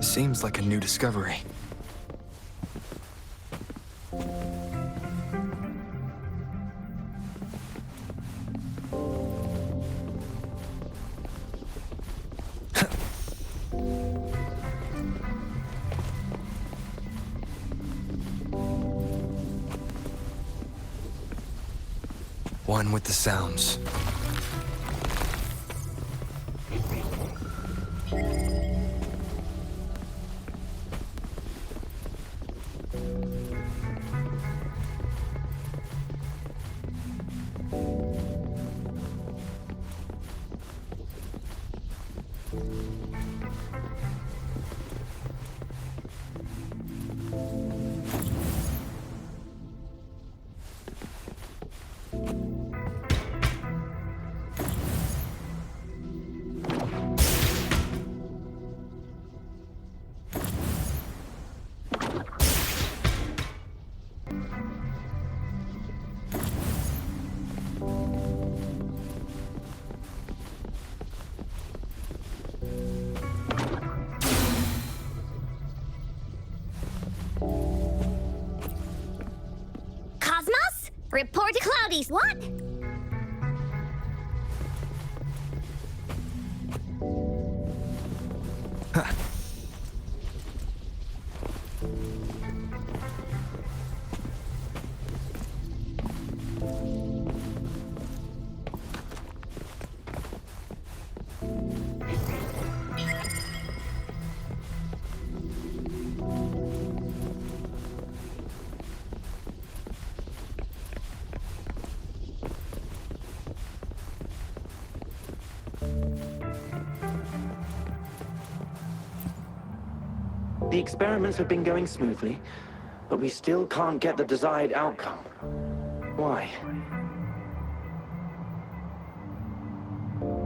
Seems like a new discovery. One with the sounds. bodies. What? The experiments have been going smoothly, but we still can't get the desired outcome. Why?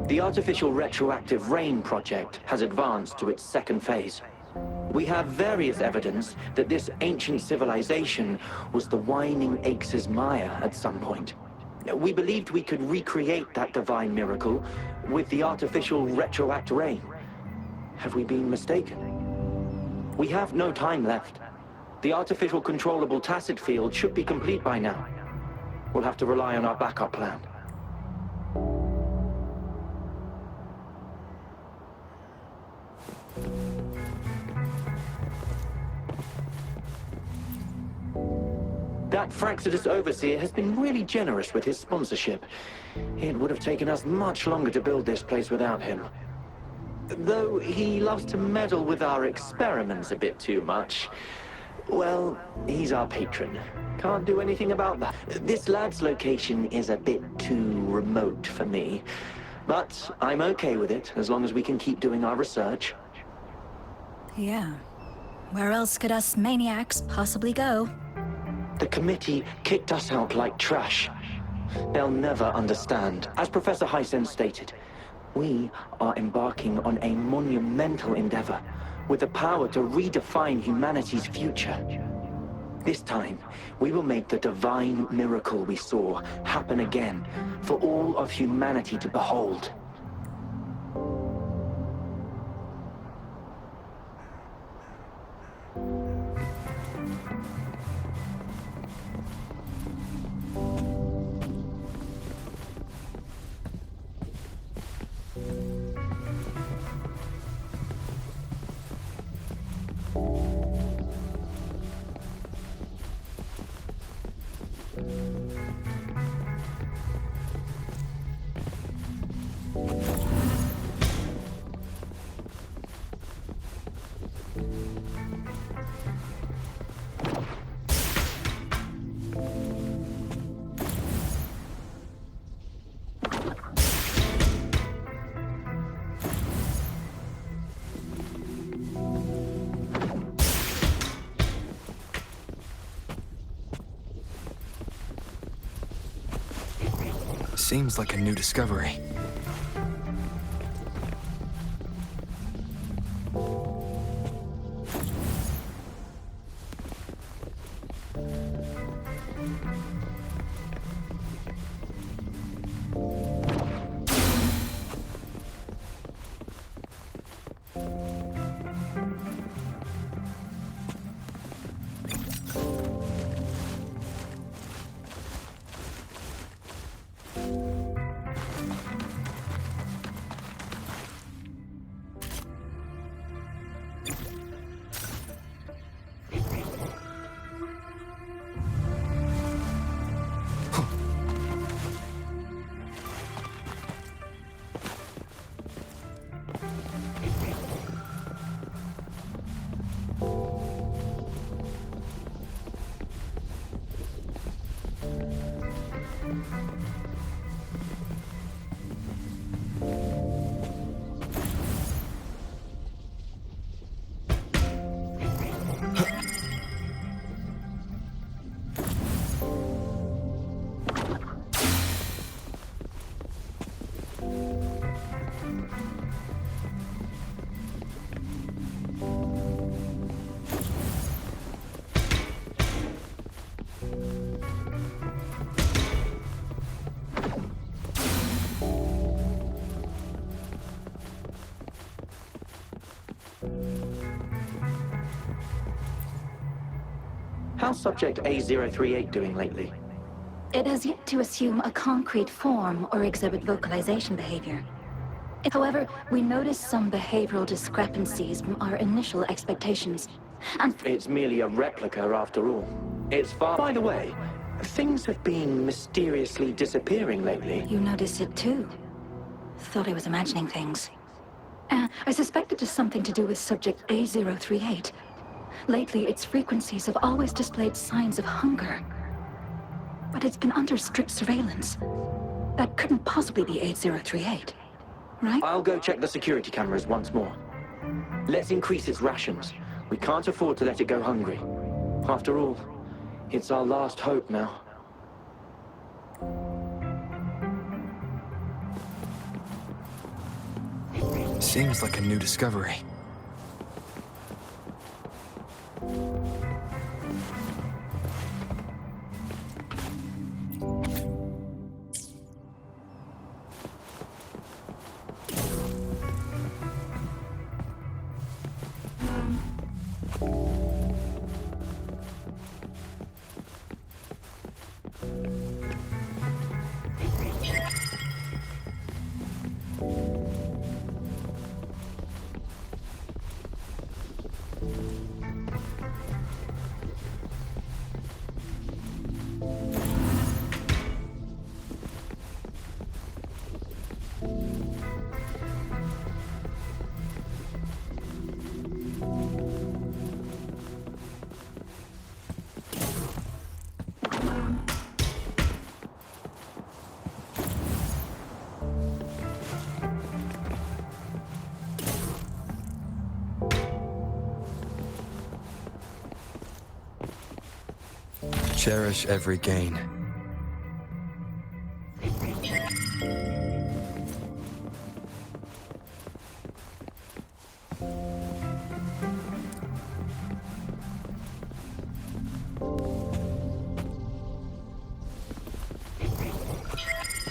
The artificial retroactive rain project has advanced to its second phase. We have various evidence that this ancient civilization was the Whining Aches' Maya at some point. We believed we could recreate that divine miracle with the artificial retroact rain. Have we been mistaken? We have no time left. The artificial controllable tacit field should be complete by now. We'll have to rely on our backup plan. That Fraxidus Overseer has been really generous with his sponsorship. It would have taken us much longer to build this place without him. Though he loves to meddle with our experiments a bit too much. Well, he's our patron. Can't do anything about that. This lad's location is a bit too remote for me. But I'm okay with it, as long as we can keep doing our research. Yeah. Where else could us maniacs possibly go? The committee kicked us out like trash. They'll never understand. As Professor Hysen stated, we are embarking on a monumental endeavor with the power to redefine humanity's future. This time, we will make the divine miracle we saw happen again for all of humanity to behold. Seems like a new discovery. How's Subject A038 doing lately? It has yet to assume a concrete form or exhibit vocalization behavior. However, we noticed some behavioral discrepancies from our initial expectations. And It's merely a replica after all. It's far... By the way, things have been mysteriously disappearing lately. you noticed it too. Thought I was imagining things. I suspect it is something to do with subject A038. Lately, its frequencies have always displayed signs of hunger. But it's been under strict surveillance. That couldn't possibly be 8038, right? I'll go check the security cameras once more. Let's increase its rations. We can't afford to let it go hungry. After all, it's our last hope now. Seems like a new discovery. Cherish every gain.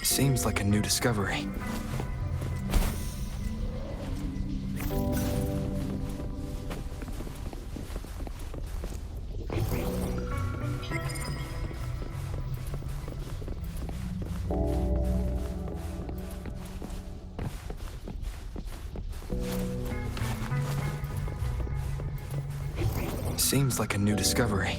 Seems like a new discovery. Seems like a new discovery.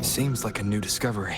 Seems like a new discovery.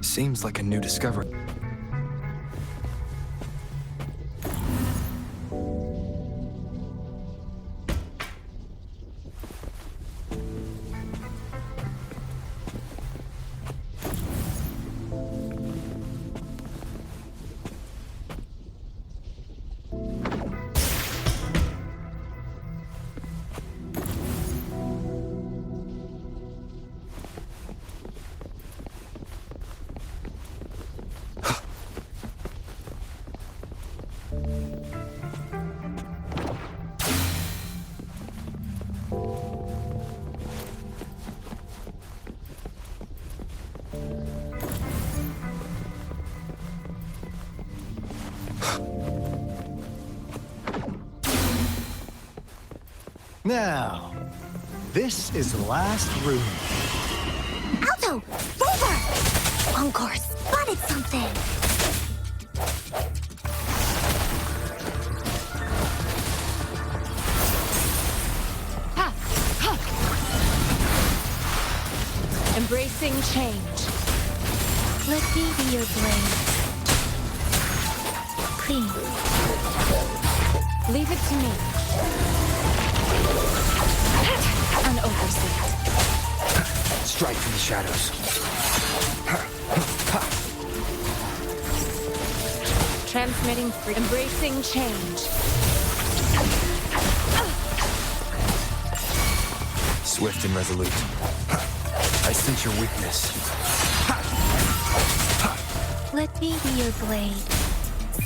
Seems like a new discovery. Now, this is the last room. Alto! Rover! Encore spotted something! Embracing change. Let me be your blade. Clean. Leave it to me. An oversight. Strike from the shadows. Transmitting free. Embracing change. Swift and resolute. I sense your weakness. Let me be your blade.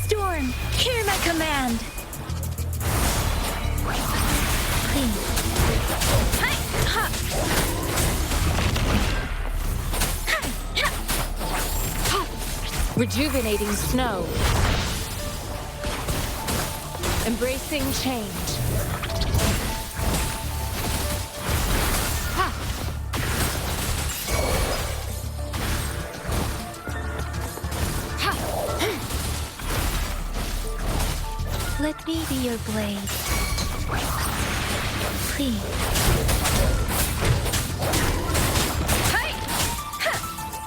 Storm, hear my command. Clean. Rejuvenating snow. Embracing change. Let me be your blade. Clean.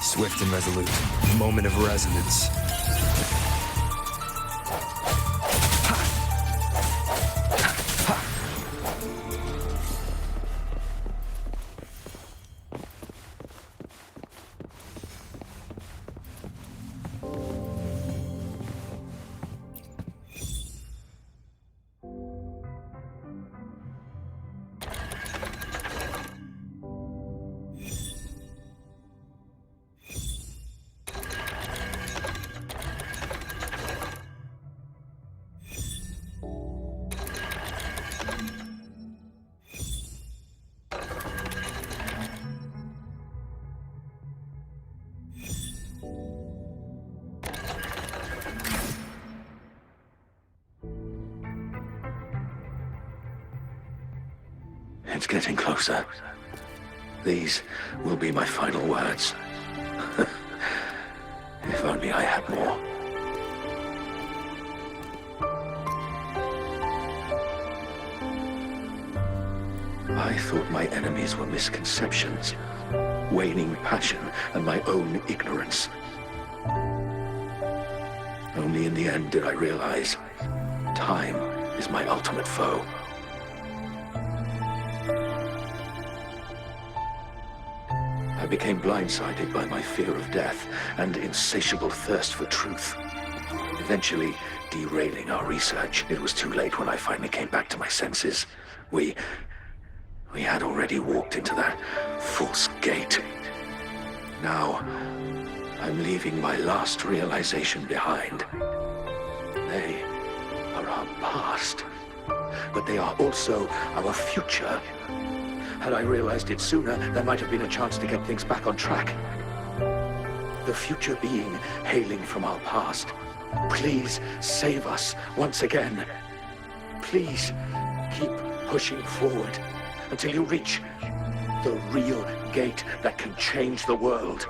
Swift and resolute. Moment of resonance. It's getting closer. These will be my final words. If only I had more. I thought my enemies were misconceptions, waning passion, and my own ignorance. Only in the end did I realize time is my ultimate foe. I became blindsided by my fear of death and insatiable thirst for truth, eventually derailing our research. It was too late when I finally came back to my senses. We had already walked into that false gate. Now, I'm leaving my last realization behind. They are our past, but they are also our future. Had I realized it sooner, there might have been a chance to get things back on track. The future being hailing from our past. Please save us once again. Please keep pushing forward until you reach the real gate that can change the world.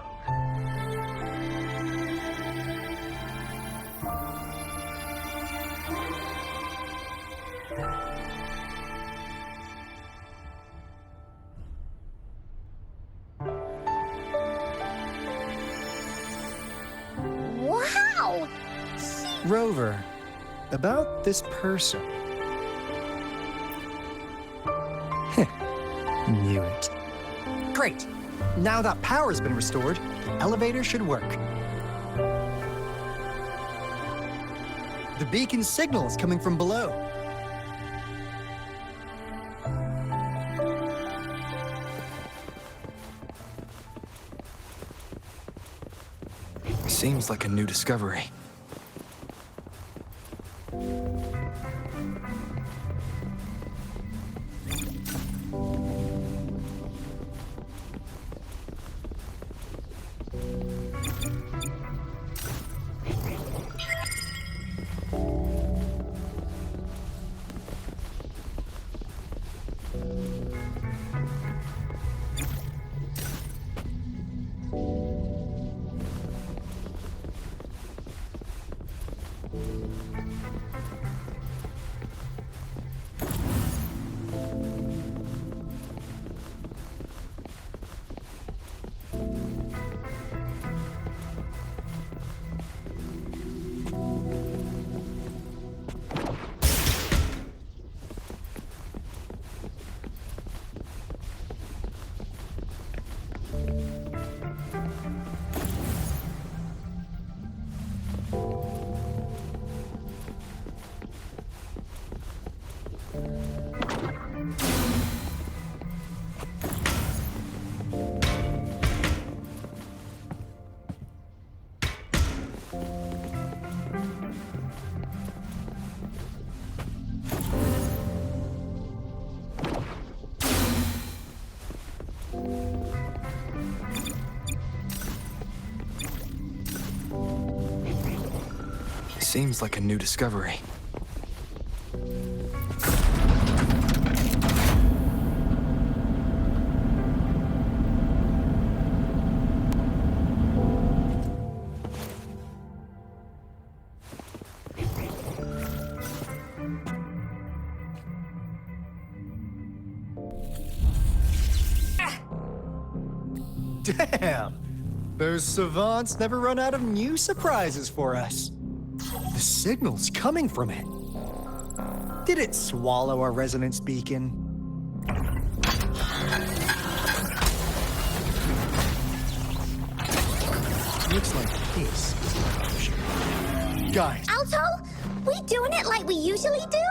Wow! Rover, about this person. Knew it. Great. Now that power's been restored, the elevator should work. The beacon signal is coming from below. Seems like a new discovery. Seems like a new discovery. Damn! Those savants never run out of new surprises for us. The signal's coming from it. Did it swallow our resonance beacon? Looks like this is the option. Guys. Alto, we doing it like we usually do?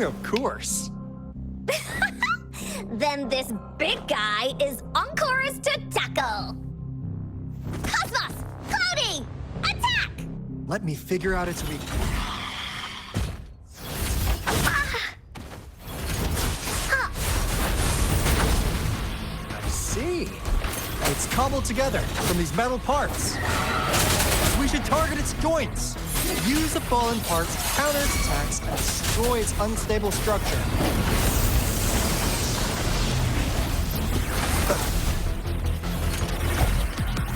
Of course. Then this big guy is on course to tackle. Cosmos! Cloudy! Attack! Let me figure out its weakness. I see. It's cobbled together from these metal parts. We should target its joints. Use the fallen parts to counter its attacks and destroy its unstable structure.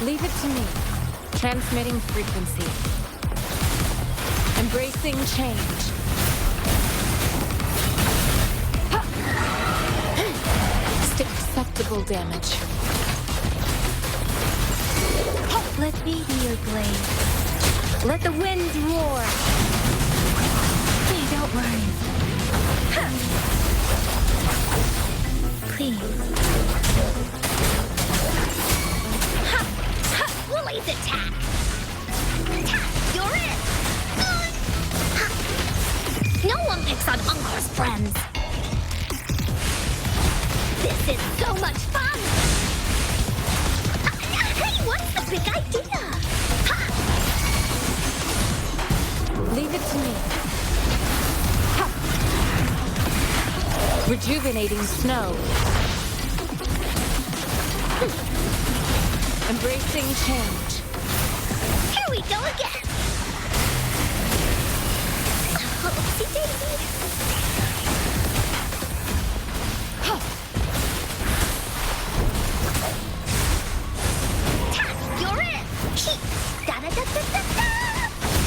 Leave it to me. Transmitting frequency. Embracing change. Acceptable damage. Let me be your blade. Let the winds roar. Hey, don't worry. Please. Woolly's attack. You're in. No one picks on Uncor's friends. This is so much fun! Hey, what's the big idea? Ha! Leave it to me. Ha! Rejuvenating snow. Embracing change. Here we go again! Oopsie daisy!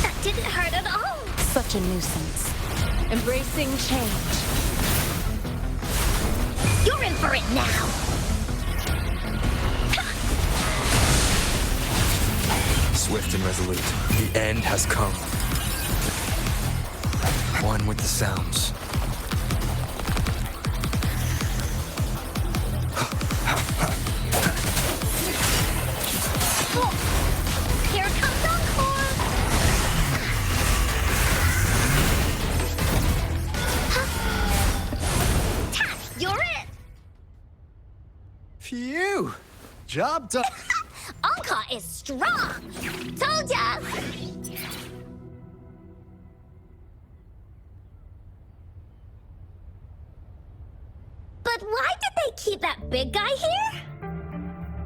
That didn't hurt at all. Such a nuisance. Embracing change. You're in for it now. Swift and resolute. The end has come. One with the sounds. Here comes Encore. You're it. Phew! Job done. Encore is strong. Told ya. But why did they keep that big guy here?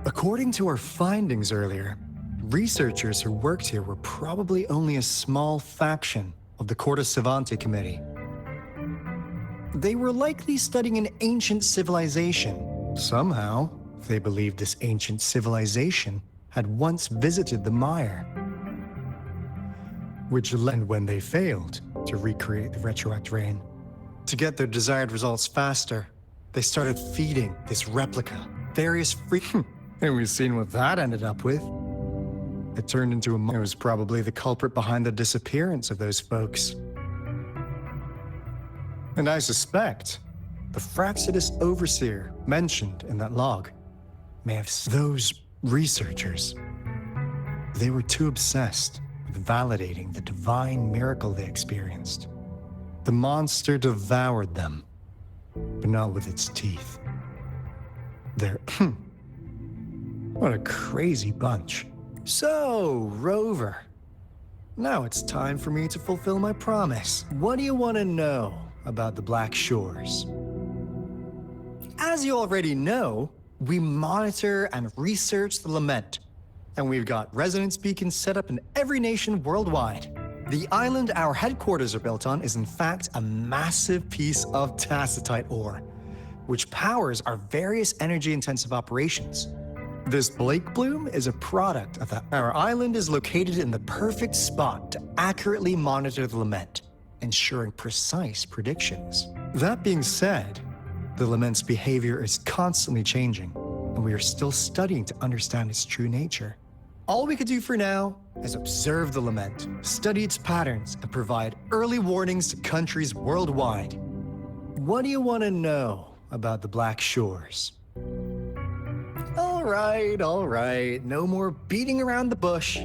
According to our findings earlier, researchers who worked here were probably only a small faction of the Corte Savante Committee. They were likely studying an ancient civilization. Somehow, they believed this ancient civilization had once visited the mire, which led when they failed to recreate the retroact rain. To get their desired results faster, they started feeding this replica various and we've seen what that ended up with. It turned into a it was probably the culprit behind the disappearance of those folks. And I suspect the Fraxidus Overseer mentioned in that log may have those researchers. They were too obsessed with validating the divine miracle they experienced. The monster devoured them, but not with its teeth. They're what a crazy bunch. So, Rover, now it's time for me to fulfill my promise. What do you want to know about the Black Shores? As you already know, we monitor and research the Lament, and we've got resonance beacons set up in every nation worldwide. The island our headquarters are built on is in fact a massive piece of tacitite ore, which powers our various energy-intensive operations. This Blake Bloom is a product of that. Our island is located in the perfect spot to accurately monitor the Lament, ensuring precise predictions. That being said, the Lament's behavior is constantly changing, and we are still studying to understand its true nature. All we could do for now is observe the Lament, study its patterns, and provide early warnings to countries worldwide. What do you want to know about the Black Shores? All right, no more beating around the bush.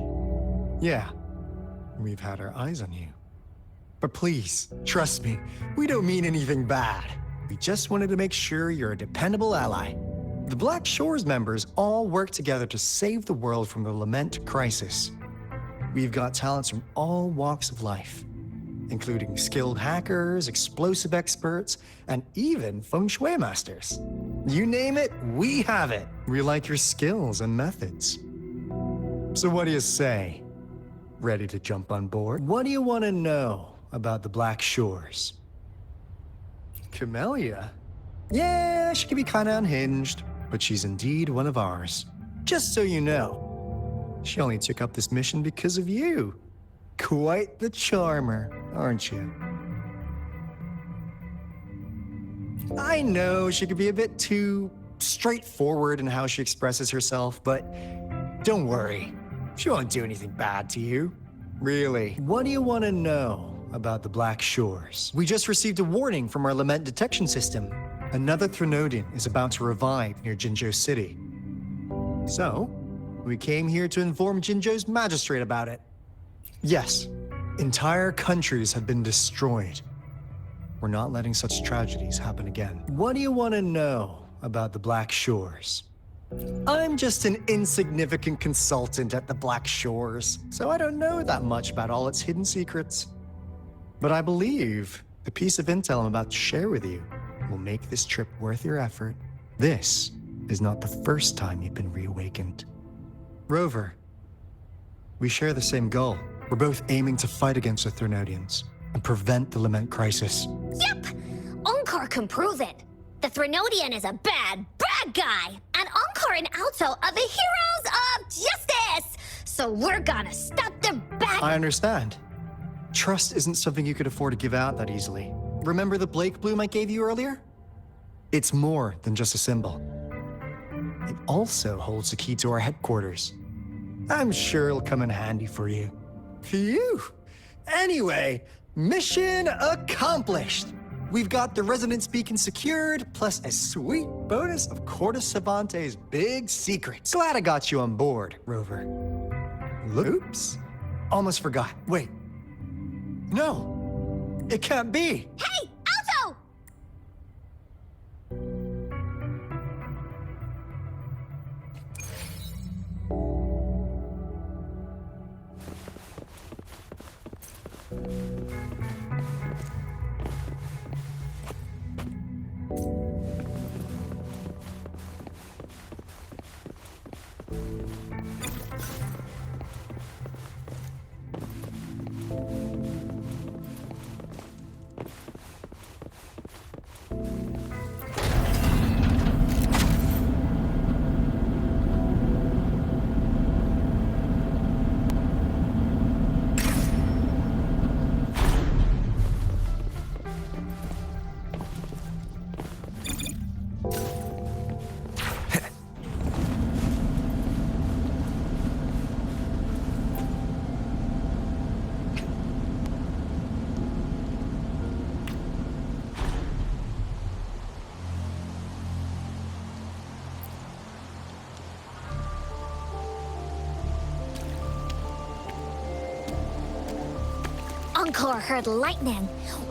Yeah, we've had our eyes on you. But please, trust me, we don't mean anything bad. We just wanted to make sure you're a dependable ally. The Black Shores members all work together to save the world from the Lament crisis. We've got talents from all walks of life, including skilled hackers, explosive experts, and even feng shui masters. You name it, we have it. We like your skills and methods. So what do you say? Ready to jump on board? What do you want to know about the Black Shores? Camellia? Yeah, she can be kind of unhinged, but she's indeed one of ours. Just so you know, She only took up this mission because of you. Quite the charmer, aren't you? I know she could be a bit too straightforward in how she expresses herself, but don't worry. She won't do anything bad to you. Really. What do you want to know about the Black Shores? We just received a warning from our lament detection system. Another Threnodian is about to revive near Jinzhou City. So, we came here to inform Jinzhou's magistrate about it. Yes, entire countries have been destroyed. We're not letting such tragedies happen again. What do you want to know about the Black Shores? I'm just an insignificant consultant at the Black Shores, so I don't know that much about all its hidden secrets. But I believe the piece of intel I'm about to share with you will make this trip worth your effort. This is not the first time you've been reawakened. Rover, we share the same goal. We're both aiming to fight against the Threnodians and prevent the Lament crisis. Yep! Onkar can prove it. The Threnodian is a bad, bad guy. And Onkar and Alto are the heroes of justice. So we're gonna stop their bad... I understand. Trust isn't something you could afford to give out that easily. Remember the Blake bloom I gave you earlier? It's more than just a symbol. It also holds the key to our headquarters. I'm sure it'll come in handy for you. Phew! Anyway, mission accomplished! We've got the resonance beacon secured, plus a sweet bonus of Cortus Savante's big secret. Glad I got you on board, Rover. Oops. Almost forgot. Wait. No! It can't be! Hey, Alto! Onkar heard lightning.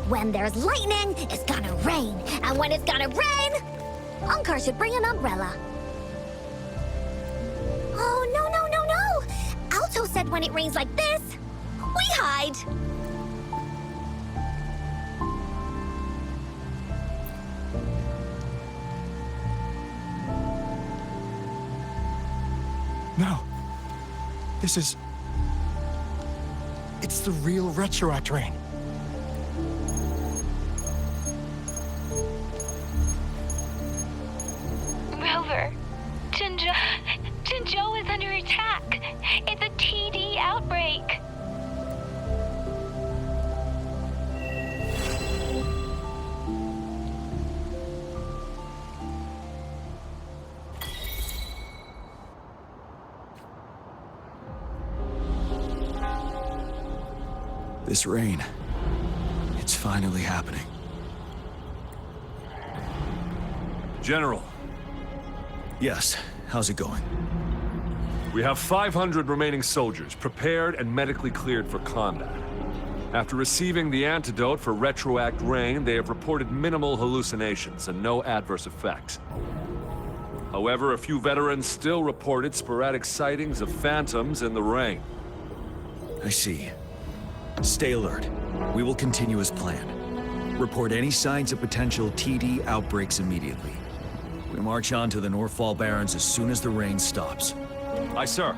When there's lightning, it's gonna rain. And when it's gonna rain, Onkar should bring an umbrella. Oh, no, no, no, no! Alto said when it rains like this, we hide. No. This is... It's the real Retroact rain. Rover, Jinzhou is under attack. It's a TD outbreak. This rain, it's finally happening. General. Yes, how's it going? We have 500 remaining soldiers, prepared and medically cleared for combat. After receiving the antidote for Retroact rain, they have reported minimal hallucinations and no adverse effects. However, a few veterans still reported sporadic sightings of phantoms in the rain. I see. Stay alert. We will continue as planned. Report any signs of potential TD outbreaks immediately. We march on to the Northfall Barrens as soon as the rain stops. Aye, sir.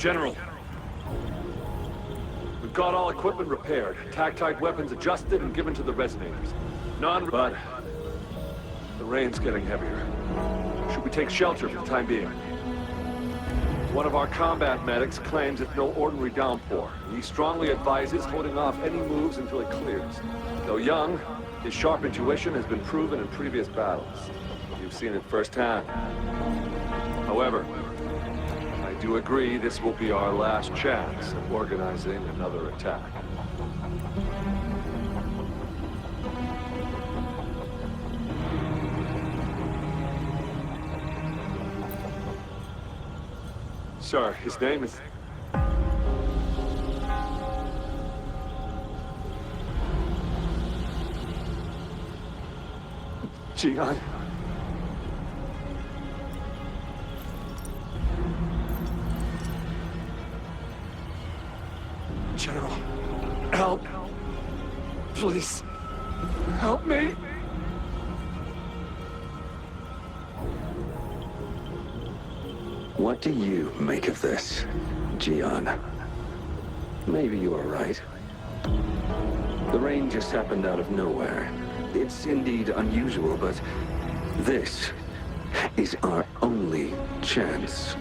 General. We've got all equipment repaired, attack-type weapons adjusted and given to the resonators. But the rain's getting heavier. Should we take shelter for the time being? One of our combat medics claims it's no ordinary downpour. He strongly advises holding off any moves until it clears. Though young, his sharp intuition has been proven in previous battles. You've seen it firsthand. However, I do agree this will be our last chance of organizing another attack. Sir, his name is... Jian. General, help. Please, help me. What do you make of this, Jian? Maybe you are right. The rain just happened out of nowhere. It's indeed unusual, but this is our only chance.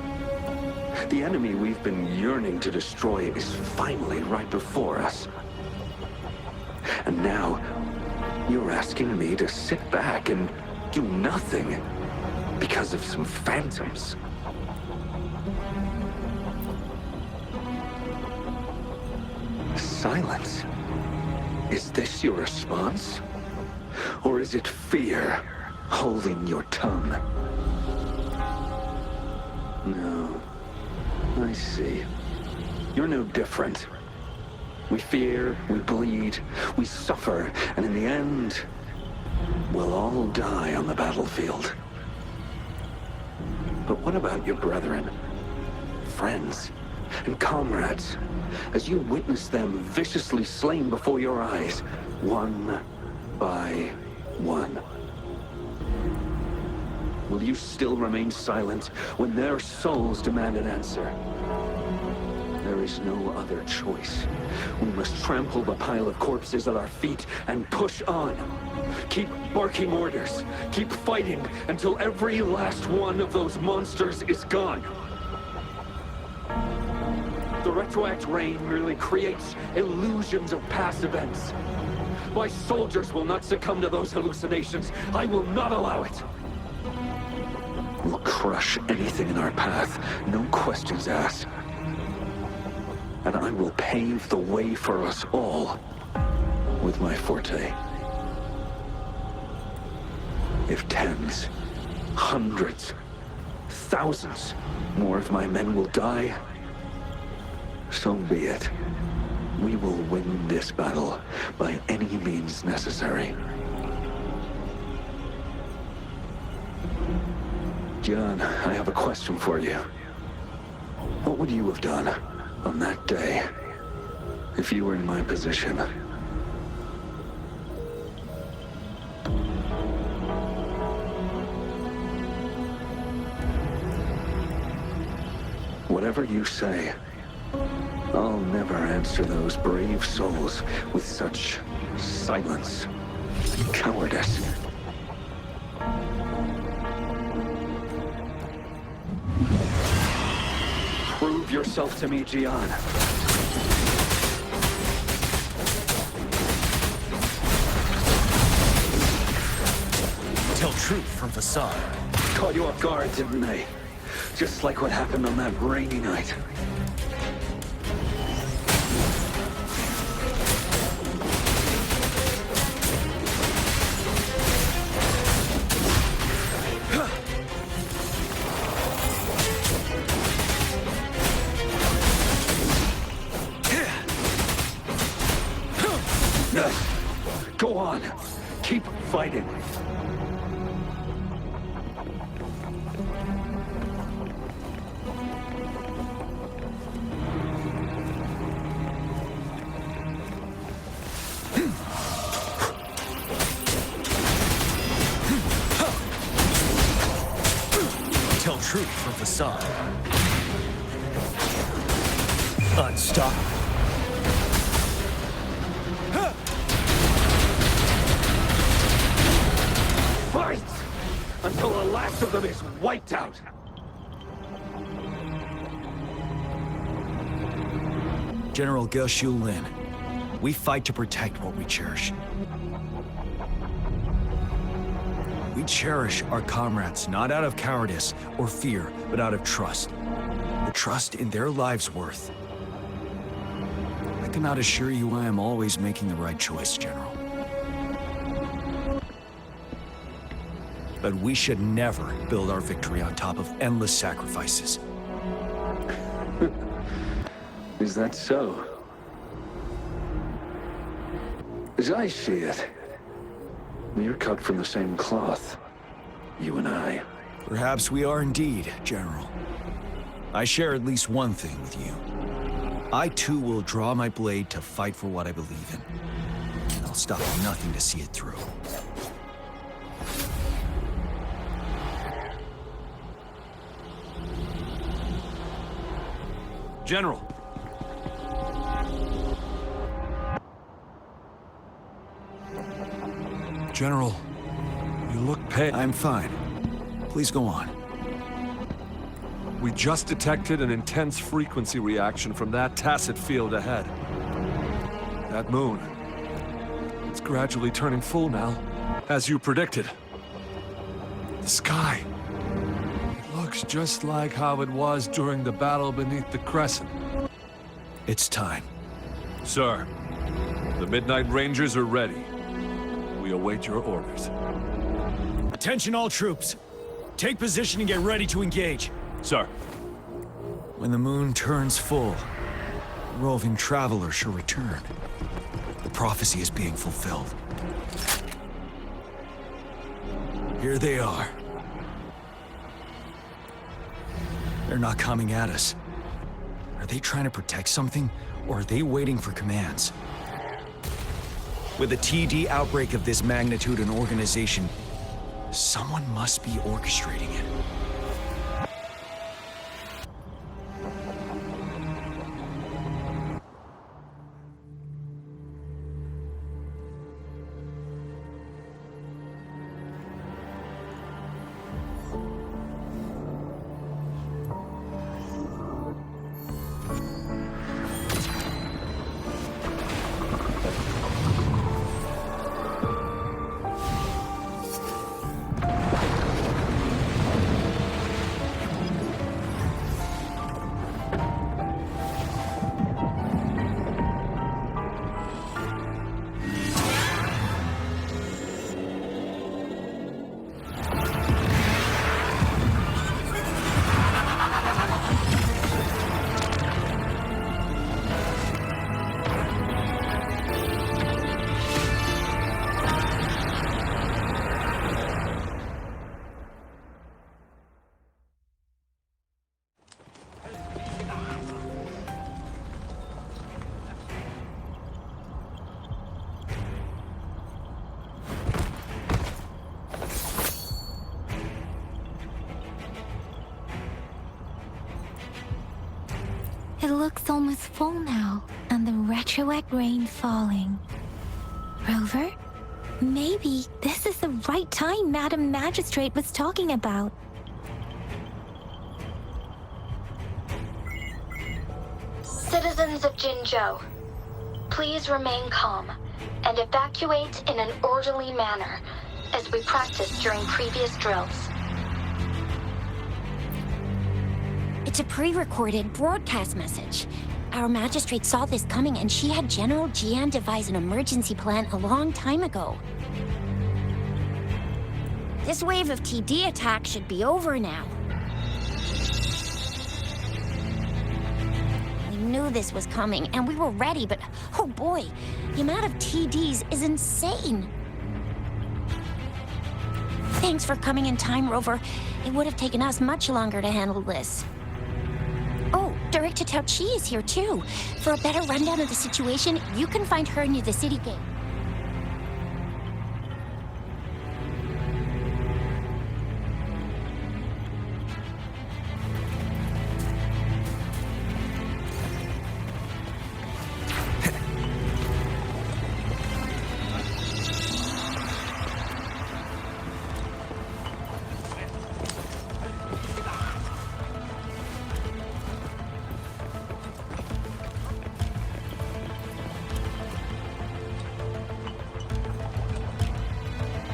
The enemy we've been yearning to destroy is finally right before us. And now, you're asking me to sit back and do nothing because of some phantoms. Silence. Is this your response? Or is it fear holding your tongue? No. I see. You're no different. We fear, we bleed, we suffer, and in the end, we'll all die on the battlefield. But what about your brethren, friends, and comrades, as you witness them viciously slain before your eyes, one by one? Will you still remain silent when their souls demand an answer? There is no other choice. We must trample the pile of corpses at our feet and push on. Keep barking orders. Keep fighting until every last one of those monsters is gone. The retroact rain merely creates illusions of past events. My soldiers will not succumb to those hallucinations. I will not allow it. We'll crush anything in our path, no questions asked. And I will pave the way for us all with my forte. If tens, hundreds, thousands more of my men will die, so be it. We will win this battle by any means necessary. Jian, I have a question for you. What would you have done on that day if you were in my position? Whatever you say, I'll never answer those brave souls with such silence and cowardice. Prove yourself to me, Jian. Tell truth from facade. Caught you off guard, didn't they? Just like what happened on that rainy night. Go on. Keep fighting. Tell truth from facade. Unstoppable. Fight! Until the last of them is wiped out! General Ge Lin, we fight to protect what we cherish. We cherish our comrades not out of cowardice or fear, but out of trust. The trust in their lives' worth. I cannot assure you I am always making the right choice, General. But we should never build our victory on top of endless sacrifices. Is that so? As I see it, we're cut from the same cloth. You and I. Perhaps we are indeed, General. I share at least one thing with you. I too will draw my blade to fight for what I believe in. I'll stop at nothing to see it through. General. General, you look pale. I'm fine. Please go on. We just detected an intense frequency reaction from that tacit field ahead. That moon. It's gradually turning full now, as you predicted. The sky. It looks just like how it was during the battle beneath the Crescent. It's time. Sir, the Midnight Rangers are ready. We await your orders. Attention all troops. Take position and get ready to engage. Sir. When the moon turns full, a roving traveler shall return. The prophecy is being fulfilled. Here they are. They're not coming at us. Are they trying to protect something, or are they waiting for commands? With a TD outbreak of this magnitude and organization, someone must be orchestrating it. It looks almost full now, and the retroact rain falling. Rover? Maybe this is the right time Madam Magistrate was talking about. Citizens of Jinzhou, please remain calm and evacuate in an orderly manner, as we practiced during previous drills. It's a pre-recorded broadcast message. Our magistrate saw this coming, and she had General Jian devise an emergency plan a long time ago. This wave of TD attacks should be over now. We knew this was coming, and we were ready, but oh boy, the amount of TDs is insane. Thanks for coming in time, Rover. It would have taken us much longer to handle this. Oh, Director Tao Chi is here too. For a better rundown of the situation, you can find her near the city gate.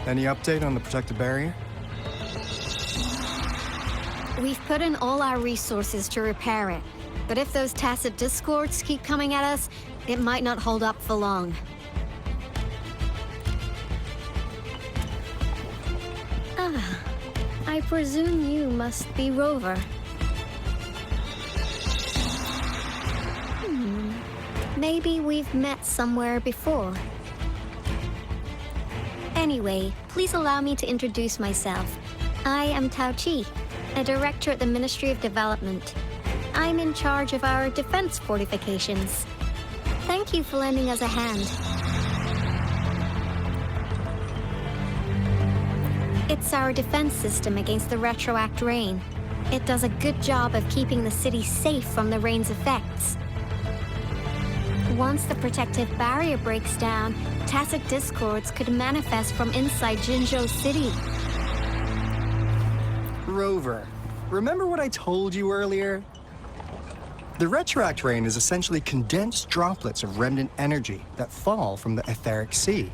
Any update on the protective barrier? We've put in all our resources to repair it. But if those tacit discords keep coming at us, it might not hold up for long. Ah, I presume you must be Rover. Maybe we've met somewhere before. Anyway, please allow me to introduce myself. I am Tao Chi, a director at the Ministry of Development. I'm in charge of our defense fortifications. Thank you for lending us a hand. It's our defense system against the retroact rain. It does a good job of keeping the city safe from the rain's effects. Once the protective barrier breaks down, tacit discords could manifest from inside Jinzhou City. Rover, remember what I told you earlier? The retroact rain is essentially condensed droplets of remnant energy that fall from the etheric sea.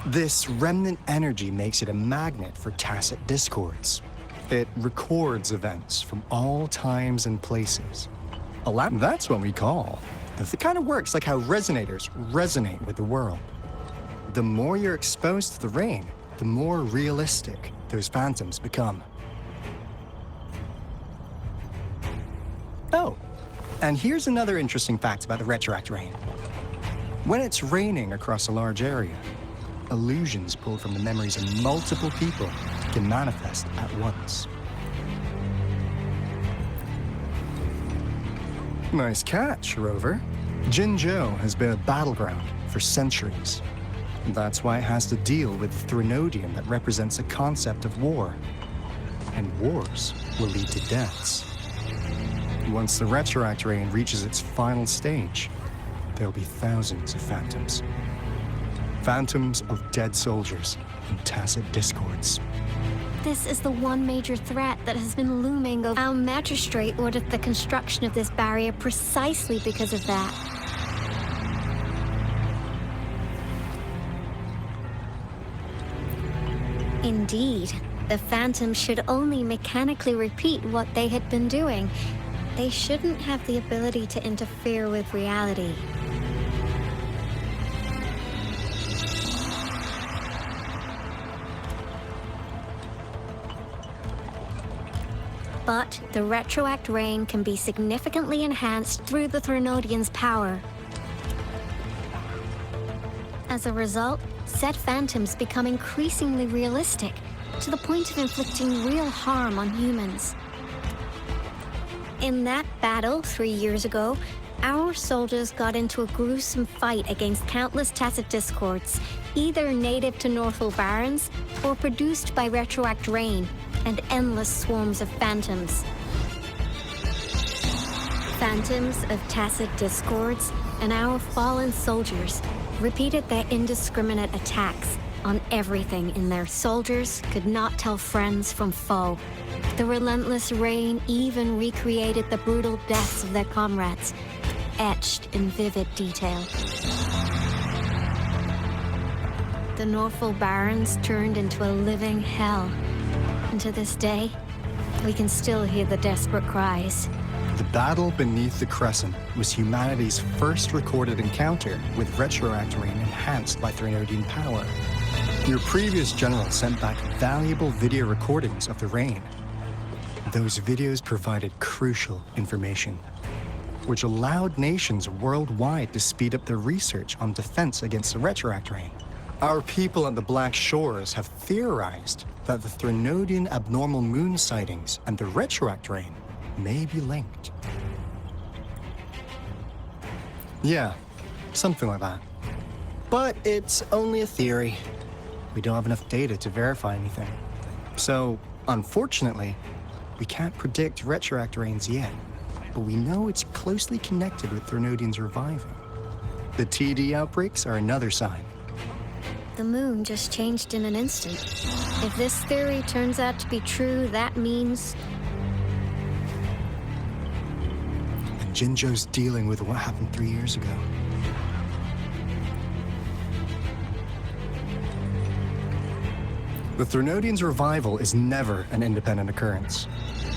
This remnant energy makes it a magnet for tacit discords. It records events from all times and places. That's what we call. It kind of works like how resonators resonate with the world. The more you're exposed to the rain, the more realistic those phantoms become. Oh, and here's another interesting fact about the retroact rain. When it's raining across a large area, illusions pulled from the memories of multiple people can manifest at once. Nice catch, Rover. Jinzhou has been a battleground for centuries. That's why it has to deal with the Threnodian that represents a concept of war. And wars will lead to deaths. Once the retroact rain reaches its final stage, there'll be thousands of phantoms. Phantoms of dead soldiers and tacit discords. This is the one major threat that has been looming over. Our magistrate ordered the construction of this barrier precisely because of that. Indeed, the phantoms should only mechanically repeat what they had been doing. They shouldn't have the ability to interfere with reality. But the retroact rain can be significantly enhanced through the Threnodian's power. As a result, said phantoms become increasingly realistic, to the point of inflicting real harm on humans. In that battle 3 years ago, our soldiers got into a gruesome fight against countless tacit discords, either native to Northwall Barrens or produced by retroact rain and endless swarms of phantoms. Phantoms of tacit discords and our fallen soldiers repeated their indiscriminate attacks on everything in there. Soldiers could not tell friends from foe. The relentless rain even recreated the brutal deaths of their comrades, etched in vivid detail. The Northwall Barrens turned into a living hell. And to this day, we can still hear the desperate cries. The battle beneath the Crescent was humanity's first recorded encounter with retroact rain enhanced by Threnodian power. Your previous general sent back valuable video recordings of the rain. Those videos provided crucial information, which allowed nations worldwide to speed up their research on defense against the retroact rain. Our people at the Black Shores have theorized that the Threnodian abnormal moon sightings and the retroact rain may be linked. Yeah, something like that. But it's only a theory. We don't have enough data to verify anything. So, unfortunately, we can't predict retroact rains yet, but we know it's closely connected with Threnodians reviving. The TD outbreaks are another sign. The moon just changed in an instant. If this theory turns out to be true, that means... And Jinzhou's dealing with what happened 3 years ago. The Threnodians' revival is never an independent occurrence.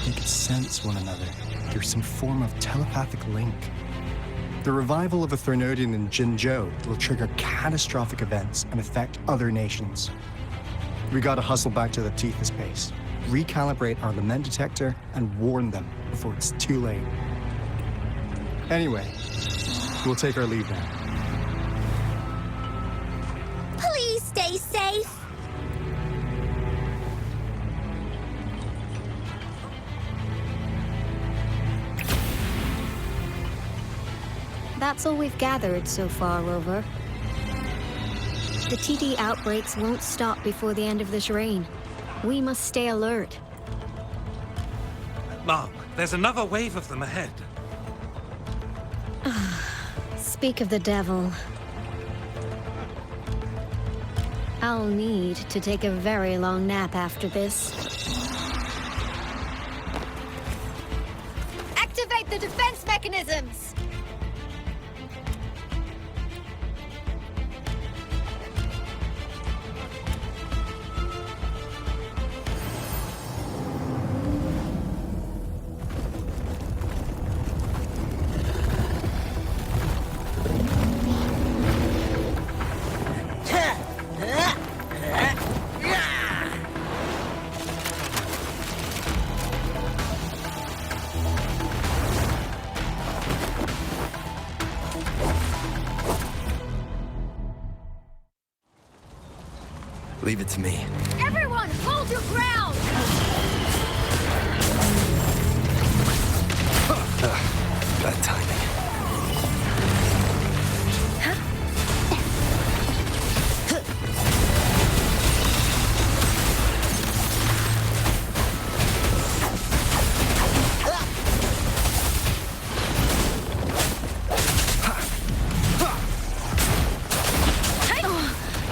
They could sense one another through some form of telepathic link. The revival of a Threnodian in Jinzhou will trigger catastrophic events and affect other nations. We gotta hustle back to the teeth of space, recalibrate our lament detector, and warn them before it's too late. Anyway, we'll take our leave now. Please stay safe. That's all we've gathered so far, Rover. The TD outbreaks won't stop before the end of this reign. We must stay alert. Mom, there's another wave of them ahead. Speak of the devil. I'll need to take a very long nap after this. Activate the defense mechanisms! Leave it to me. Everyone, hold your ground! Bad timing.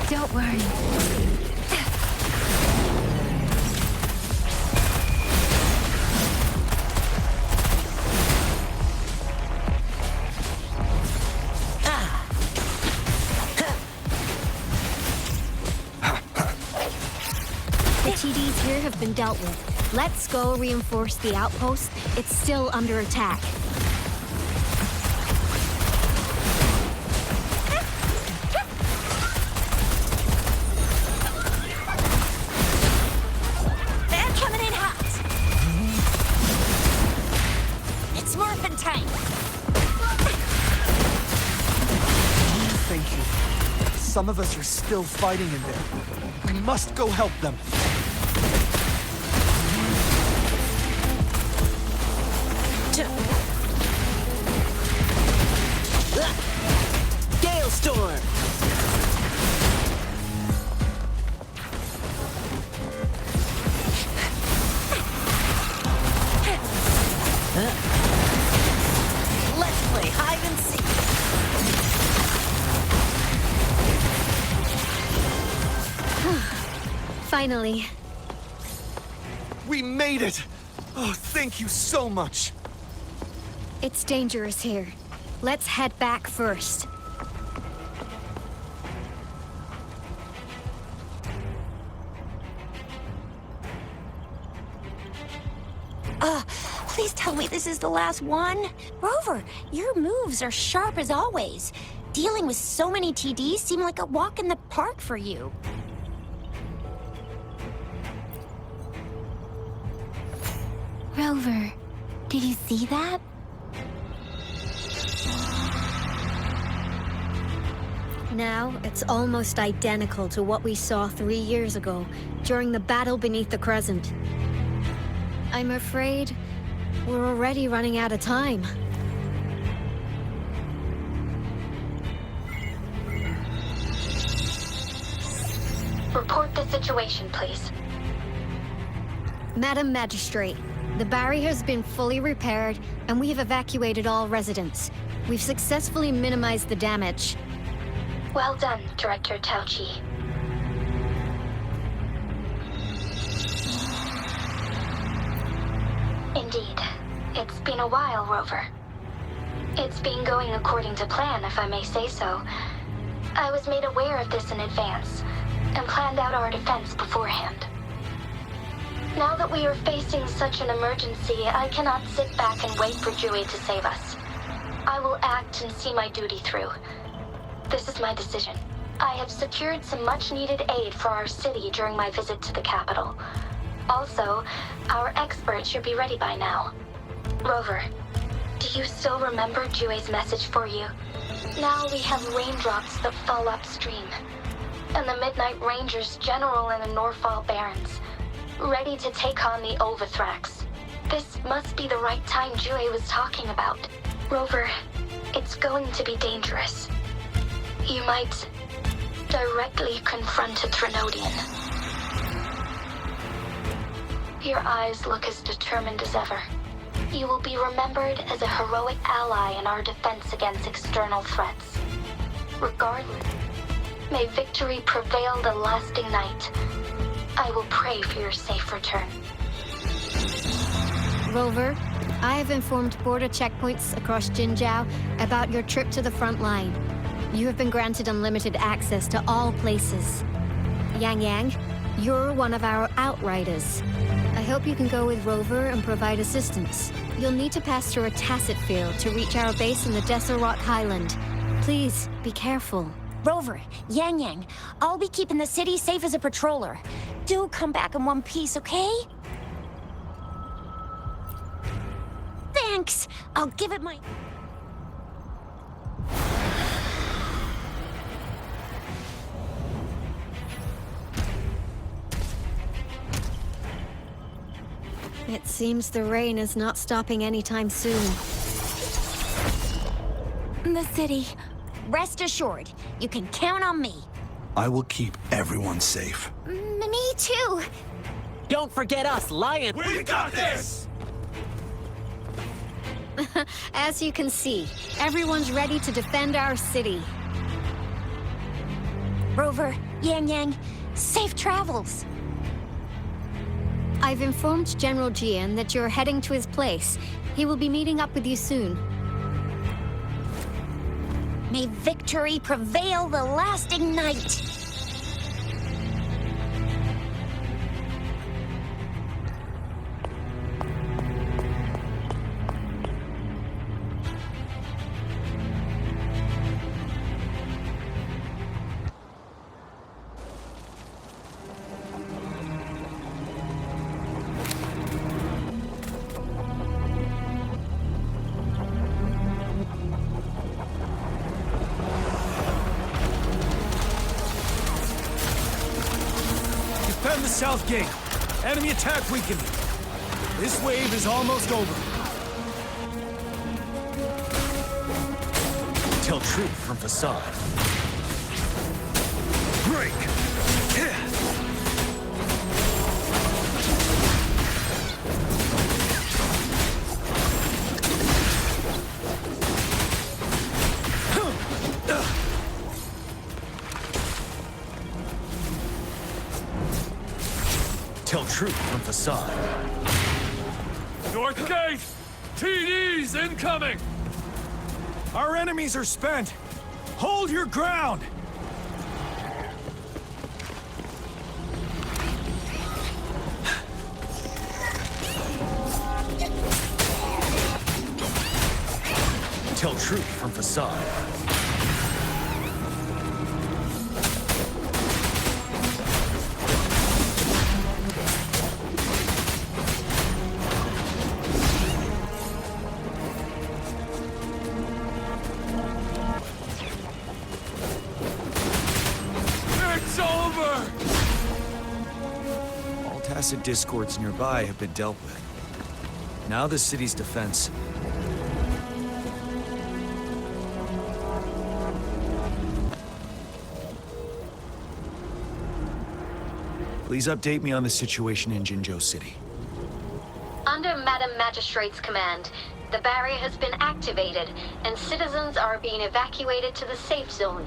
Don't worry. The TDs here have been dealt with. Let's go reinforce the outpost. It's still under attack. They're coming in hot. It's morphin' time. Thank you. Some of us are still fighting in there. We must go help them. Gale Storm! Let's play hide and seek. Finally. We made it! Oh, thank you so much. It's dangerous here. Let's head back first. Please tell me this is the last one. Rover, your moves are sharp as always. Dealing with so many TDs seemed like a walk in the park for you. Rover, did you see that? Now, it's almost identical to what we saw 3 years ago, during the battle beneath the Crescent. I'm afraid we're already running out of time. Report the situation, please. Madam Magistrate, the barrier has been fully repaired, and we have evacuated all residents. We've successfully minimized the damage. Well done, Director Tauchi. Indeed. It's been a while, Rover. It's been going according to plan, if I may say so. I was made aware of this in advance, and planned out our defense beforehand. Now that we are facing such an emergency, I cannot sit back and wait for Jue to save us. I will act and see my duty through. This is my decision. I have secured some much-needed aid for our city during my visit to the capital. Also, our expert should be ready by now. Rover, do you still remember Jue's message for you? Now we have raindrops that fall upstream, and the Midnight Rangers general in the Norfall Barrens, ready to take on the Overthrax. This must be the right time Jue was talking about. Rover, it's going to be dangerous. You might directly confront a Trinodian. Your eyes look as determined as ever. You will be remembered as a heroic ally in our defense against external threats. Regardless, may victory prevail the lasting night. I will pray for your safe return. Rover, I have informed border checkpoints across Jinzhou about your trip to the front line. You have been granted unlimited access to all places. Yang Yang, you're one of our outriders. I hope you can go with Rover and provide assistance. You'll need to pass through a tacit field to reach our base in the Desert Rock Highland. Please, be careful. Rover, Yang Yang, I'll be keeping the city safe as a patroller. Do come back in one piece, okay? Thanks! I'll give it my... It seems the rain is not stopping anytime soon. The city. Rest assured, you can count on me. I will keep everyone safe. Me too. Don't forget us, Lion. We got this! As you can see, everyone's ready to defend our city. Rover, Yang Yang, safe travels. I've informed General Jian that you're heading to his place. He will be meeting up with you soon. May victory prevail the lasting night. Defend the south gate. Enemy attack weakened. This wave is almost over. Tell truth from facade. Break! Tell truth from facade. North gate! TDs incoming! Our enemies are spent. Hold your ground! Tell truth from facade. It's over! All tacit discords nearby have been dealt with. Now the city's defense. Please update me on the situation in Jinzhou City. Under Madam Magistrate's command, the barrier has been activated, and citizens are being evacuated to the safe zone.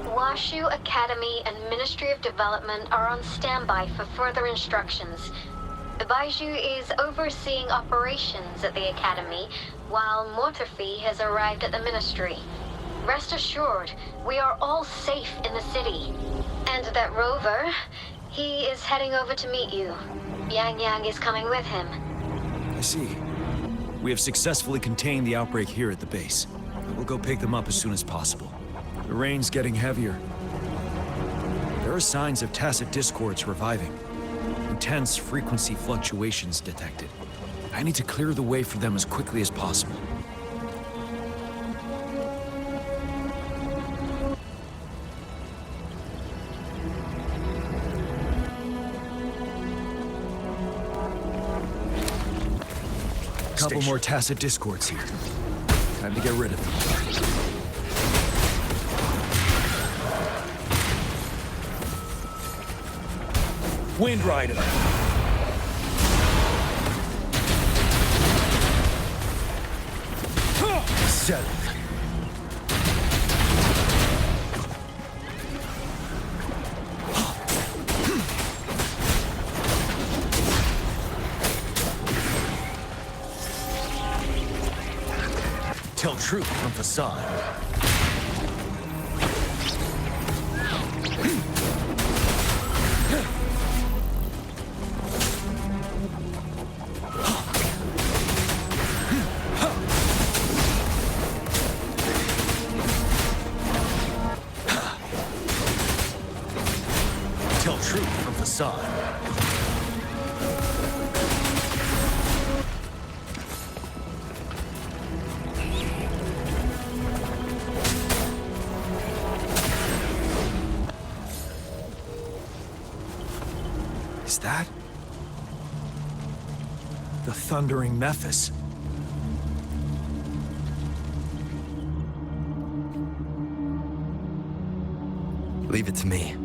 Washu Academy and Ministry of Development are on standby for further instructions. Baiju is overseeing operations at the Academy, while Mortefi has arrived at the Ministry. rest assured, we are all safe in the city. And that Rover, he is heading over to meet you. Yang Yang is coming with him. I see. We have successfully contained the outbreak here at the base. We'll go pick them up as soon as possible. The rain's getting heavier. There are signs of tacit discords reviving. Intense frequency fluctuations detected. I need to clear the way for them as quickly as possible. Couple more tacit discords here. Time to get rid of them. Wind Rider! Settle. Tell truth from facade. Tell truth from facade. Is that the thundering Mephis? Leave it to me.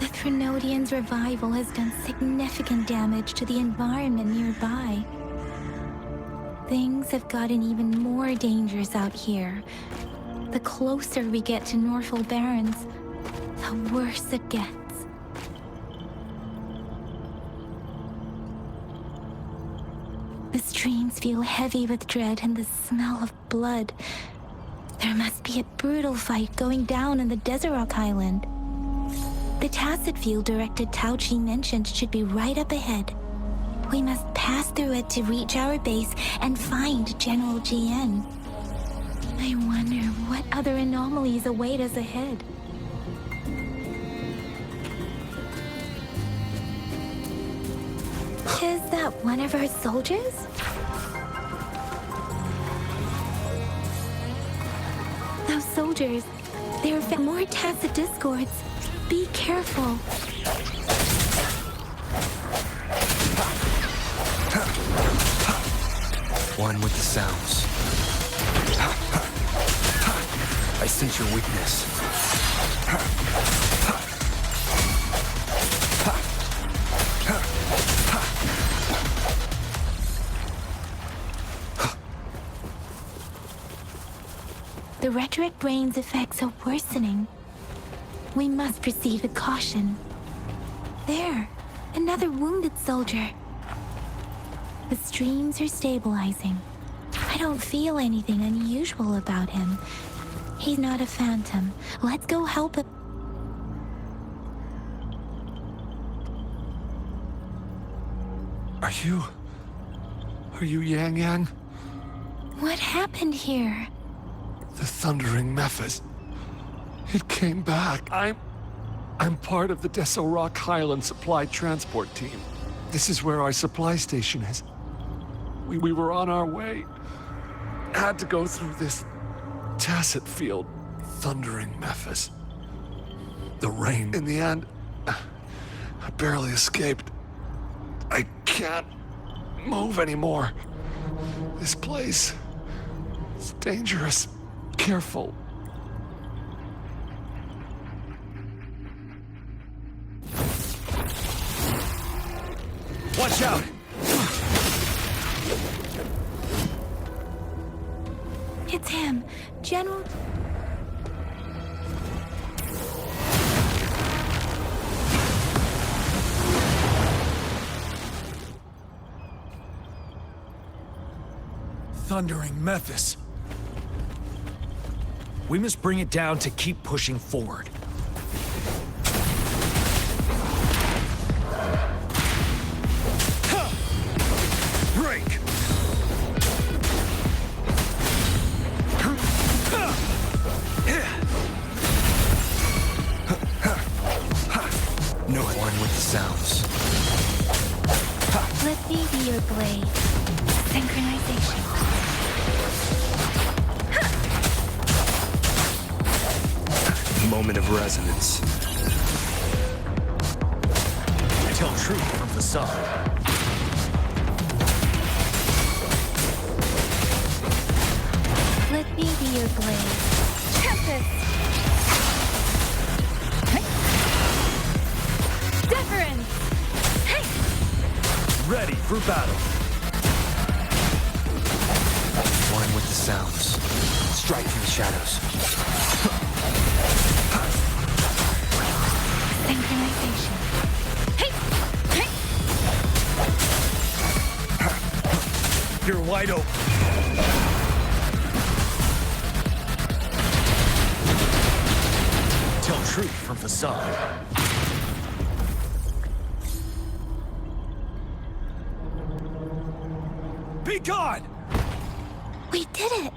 The Threnodian's revival has done significant damage to the environment nearby. Things have gotten even more dangerous out here. The closer we get to Norfolk Barrens, the worse it gets. The streams feel heavy with dread and the smell of blood. There must be a brutal fight going down in the Desert Island. The tacit field Director Tauchi mentioned should be right up ahead. We must pass through it to reach our base and find General GN. I wonder what other anomalies await us ahead. Is that one of our soldiers? Those soldiers, they're more tacit discords. Be careful. One with the sounds. I sense your weakness. The rhetoric brain's effects are worsening. We must proceed with caution. There, another wounded soldier. The streams are stabilizing. I don't feel anything unusual about him. He's not a phantom. Let's go help him. Are you Yang Yang? What happened here? The thundering Mephis. It came back. I'm part of the Deso Rock Highland Supply Transport Team. This is where our supply station is. We were on our way. Had to go through this tacit field. Thundering Mephis. The rain. In the end, I barely escaped. I can't move anymore. This place is dangerous. Careful. Watch out! Thundering Mephis. We must bring it down to keep pushing forward. Break! No one with the sounds. Let me be your blade. Synchronization. Moment of resonance. Tell truth from facade. Let me be your blade. Tempest! Deference! Ready for battle. One with the sounds. Strike through the shadows. Synchronization. You're wide open. Tell truth from facade. Be gone! We did it!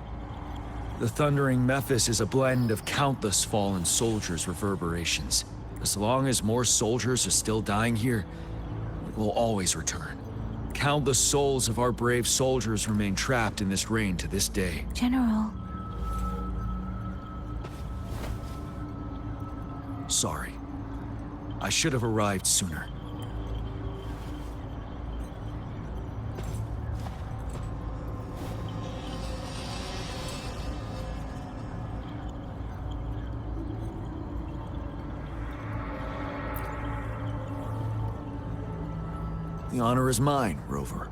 The Thundering Mephis is a blend of countless fallen soldiers' reverberations. As long as more soldiers are still dying here, it will always return. Countless souls of our brave soldiers remain trapped in this rain to this day. General. Sorry. I should have arrived sooner. The honor is mine, Rover.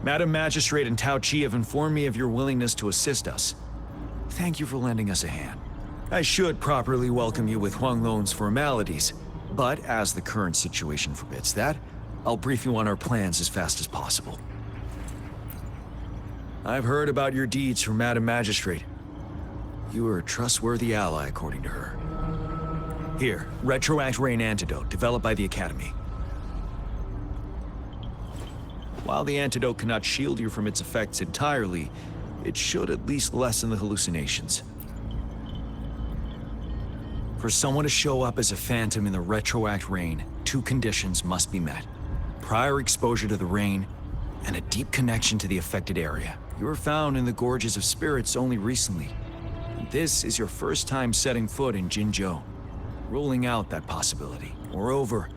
Madam Magistrate and Tao Chi have informed me of your willingness to assist us. Thank you for lending us a hand. I should properly welcome you with Huang Lon's formalities, but as the current situation forbids that, I'll brief you on our plans as fast as possible. I've heard about your deeds from Madam Magistrate. You are a trustworthy ally, according to her. Here, Retroact Rain Antidote, developed by the Academy. While the antidote cannot shield you from its effects entirely, it should at least lessen the hallucinations. For someone to show up as a phantom in the Retroact Rain, two conditions must be met. Prior exposure to the rain, and a deep connection to the affected area. You were found in the Gorges of Spirits only recently. This is your first time setting foot in Jinzhou, ruling out that possibility. Moreover,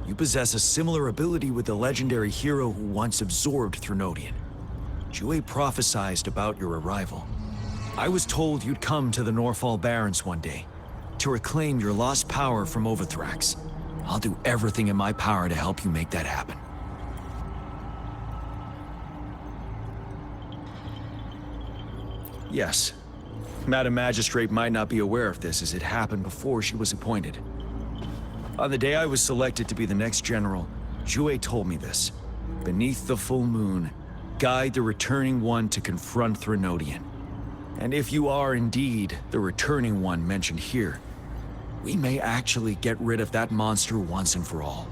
you possess a similar ability with the legendary hero who once absorbed Threnodian. Jue prophesied about your arrival. I was told you'd come to the Norfall Barrens one day, to reclaim your lost power from Overthrax. I'll do everything in my power to help you make that happen. Yes, Madam Magistrate might not be aware of this as it happened before she was appointed. On the day I was selected to be the next general, Jue told me this. Beneath the full moon, guide the returning one to confront Threnodian. And if you are indeed the returning one mentioned here, we may actually get rid of that monster once and for all.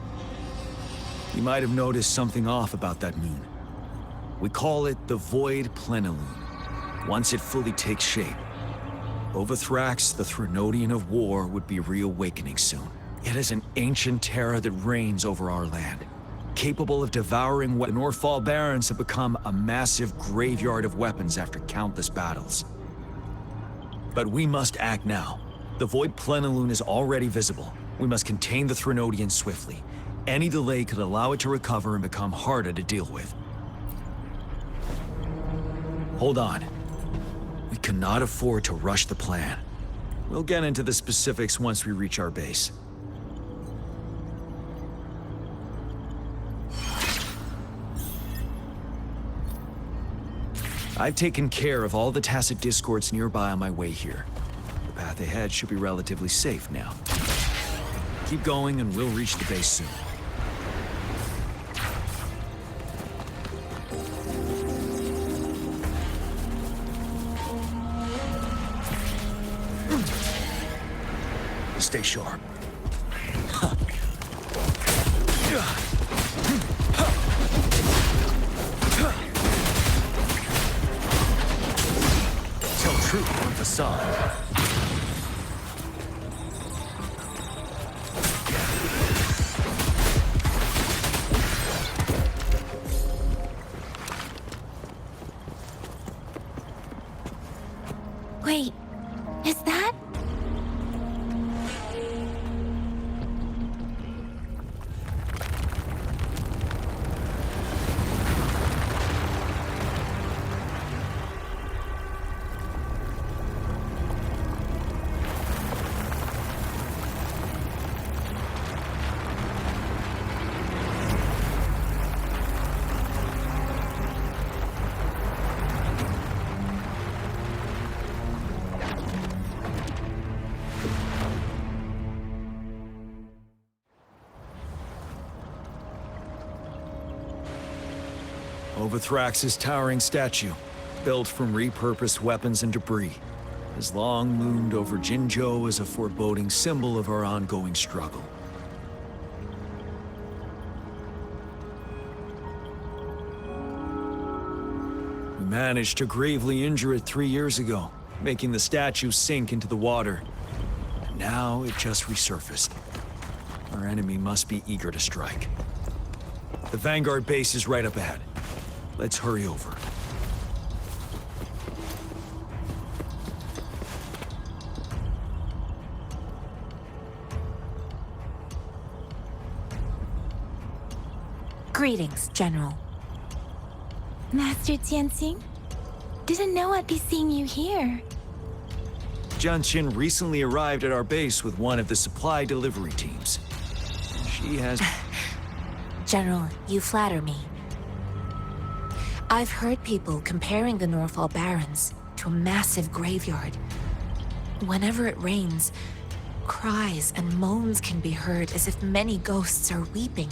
You might have noticed something off about that moon. We call it the Void Plenilune. Once it fully takes shape, Overthrax, the Threnodian of War, would be reawakening soon. It is an ancient terror that reigns over our land, capable of devouring what the Norfall Barrens have become a massive graveyard of weapons after countless battles. But we must act now. The Void Plenilune is already visible. We must contain the Threnodian swiftly. Any delay could allow it to recover and become harder to deal with. Hold on. We cannot afford to rush the plan. We'll get into the specifics once we reach our base. I've taken care of all the tacit discords nearby on my way here. The path ahead should be relatively safe now. Keep going and we'll reach the base soon. Stay sharp. Tell truth on facade. Wait, is that? Overthrax's towering statue, built from repurposed weapons and debris, has long loomed over Jinzhou as a foreboding symbol of our ongoing struggle. We managed to gravely injure it 3 years ago, making the statue sink into the water. And now it just resurfaced. Our enemy must be eager to strike. The Vanguard base is right up ahead. Let's hurry over. Greetings, General. Master Tianxing? Didn't know I'd be seeing you here. Jianqin recently arrived at our base with one of the supply delivery teams. She has... General, you flatter me. I've heard people comparing the Norfall Barrens to a massive graveyard. Whenever it rains, cries and moans can be heard as if many ghosts are weeping.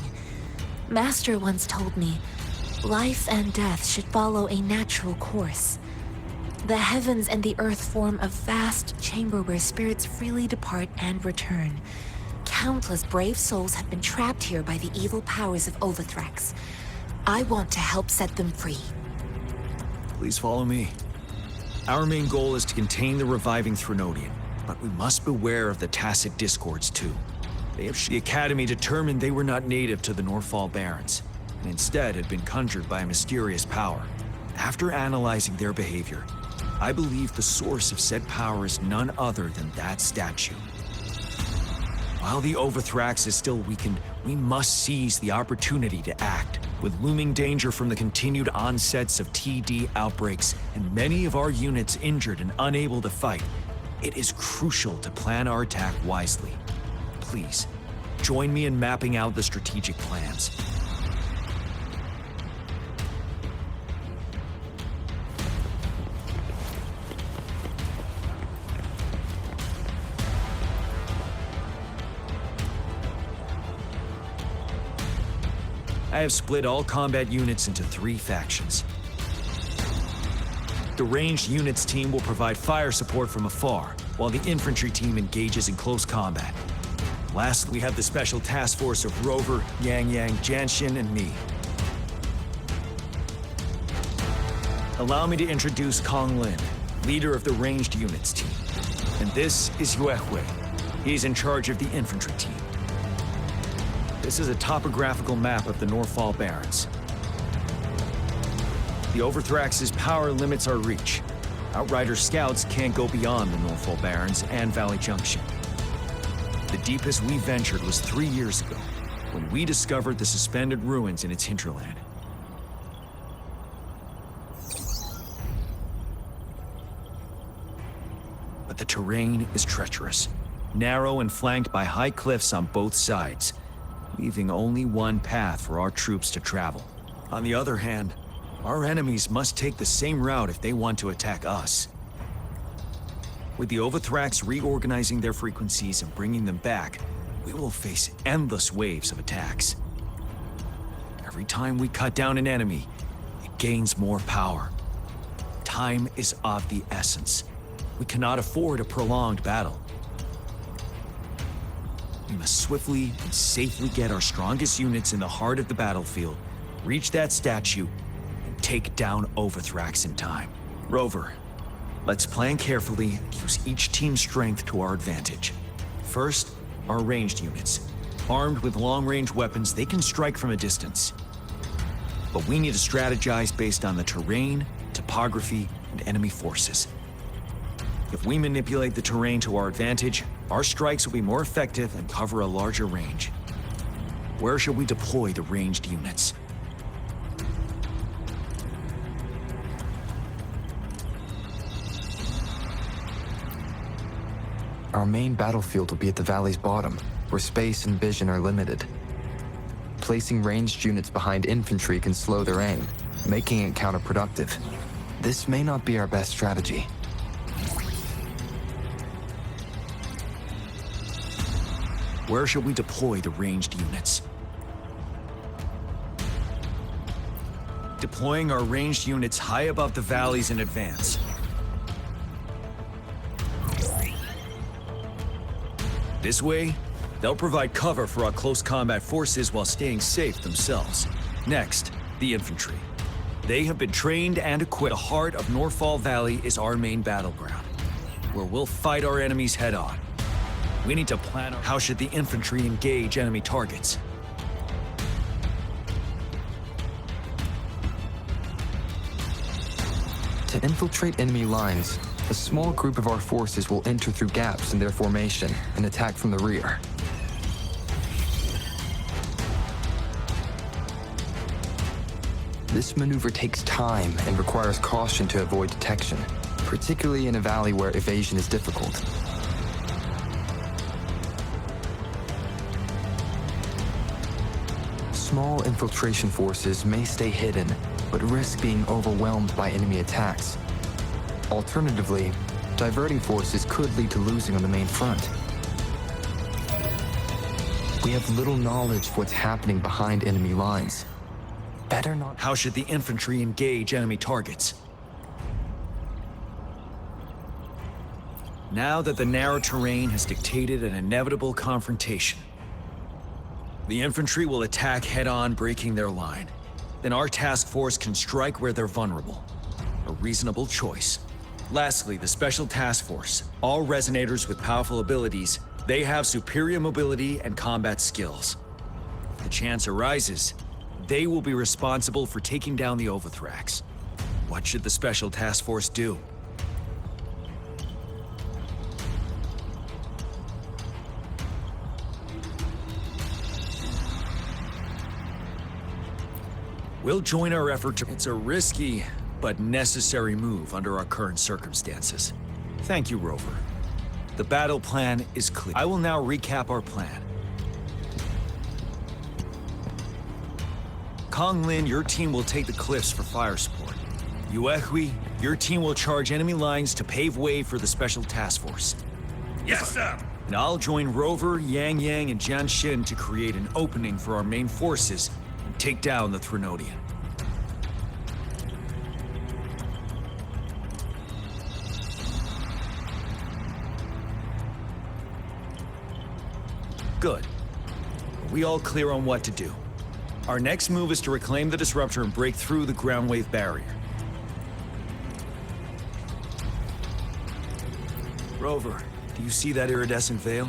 Master once told me, life and death should follow a natural course. The heavens and the earth form a vast chamber where spirits freely depart and return. Countless brave souls have been trapped here by the evil powers of Overthrax. I want to help set them free. Please follow me. Our main goal is to contain the reviving Threnodian, but we must beware of the tacit discords too. The Academy determined they were not native to the Norfall Barrens, and instead had been conjured by a mysterious power. After analyzing their behavior, I believe the source of said power is none other than that statue. While the Overthrax is still weakened, we must seize the opportunity to act. With looming danger from the continued onsets of TD outbreaks and many of our units injured and unable to fight, it is crucial to plan our attack wisely. Please, join me in mapping out the strategic plans. I have split all combat units into 3 factions. The ranged units team will provide fire support from afar, while the infantry team engages in close combat. Last, we have the special task force of Rover, Yang, Jianxin, and me. Allow me to introduce Kong Lin, leader of the ranged units team. And this is Yue Hui. He's in charge of the infantry team. This is a topographical map of the Norfall Barrens. The Overthrax's power limits our reach. Outrider scouts can't go beyond the Norfall Barrens and Valley Junction. The deepest we ventured was 3 years ago, when we discovered the suspended ruins in its hinterland. But the terrain is treacherous, narrow and flanked by high cliffs on both sides, leaving only one path for our troops to travel. On the other hand, our enemies must take the same route if they want to attack us. With the Overthrax reorganizing their frequencies and bringing them back, we will face endless waves of attacks. Every time we cut down an enemy, it gains more power. Time is of the essence. We cannot afford a prolonged battle. We must swiftly and safely get our strongest units in the heart of the battlefield, reach that statue, and take down Overthrax in time. Rover, let's plan carefully, use each team's strength to our advantage. First, our ranged units. Armed with long-range weapons, they can strike from a distance. But we need to strategize based on the terrain, topography, and enemy forces. If we manipulate the terrain to our advantage, our strikes will be more effective and cover a larger range. Where should we deploy the ranged units? Our main battlefield will be at the valley's bottom, where space and vision are limited. Placing ranged units behind infantry can slow their aim, making it counterproductive. This may not be our best strategy. Where should we deploy the ranged units? Deploying our ranged units high above the valleys in advance. This way, they'll provide cover for our close combat forces while staying safe themselves. Next, the infantry. They have been trained and equipped. The heart of Norfall Valley is our main battleground, where we'll fight our enemies head-on. We need to plan how should the infantry engage enemy targets. To infiltrate enemy lines, a small group of our forces will enter through gaps in their formation and attack from the rear. This maneuver takes time and requires caution to avoid detection, particularly in a valley where evasion is difficult. Small infiltration forces may stay hidden, but risk being overwhelmed by enemy attacks. Alternatively, diverting forces could lead to losing on the main front. We have little knowledge of what's happening behind enemy lines. Better not. How should the infantry engage enemy targets? Now that the narrow terrain has dictated an inevitable confrontation, the infantry will attack head-on, breaking their line. Then our task force can strike where they're vulnerable. A reasonable choice. Lastly, the Special Task Force. All resonators with powerful abilities, they have superior mobility and combat skills. If the chance arises, they will be responsible for taking down the Overthrax. What should the Special Task Force do? We'll join our effort to... It's a risky, but necessary move under our current circumstances. Thank you, Rover. The battle plan is clear. I will now recap our plan. Kong Lin, your team will take the cliffs for fire support. Yuehui, your team will charge enemy lines to pave way for the Special Task Force. Yes, sir! And I'll join Rover, Yang Yang, and Jian Xin to create an opening for our main forces and take down the Threnodian. Good. Are we all clear on what to do? Our next move is to reclaim the Disruptor and break through the ground wave barrier. Rover, do you see that iridescent veil?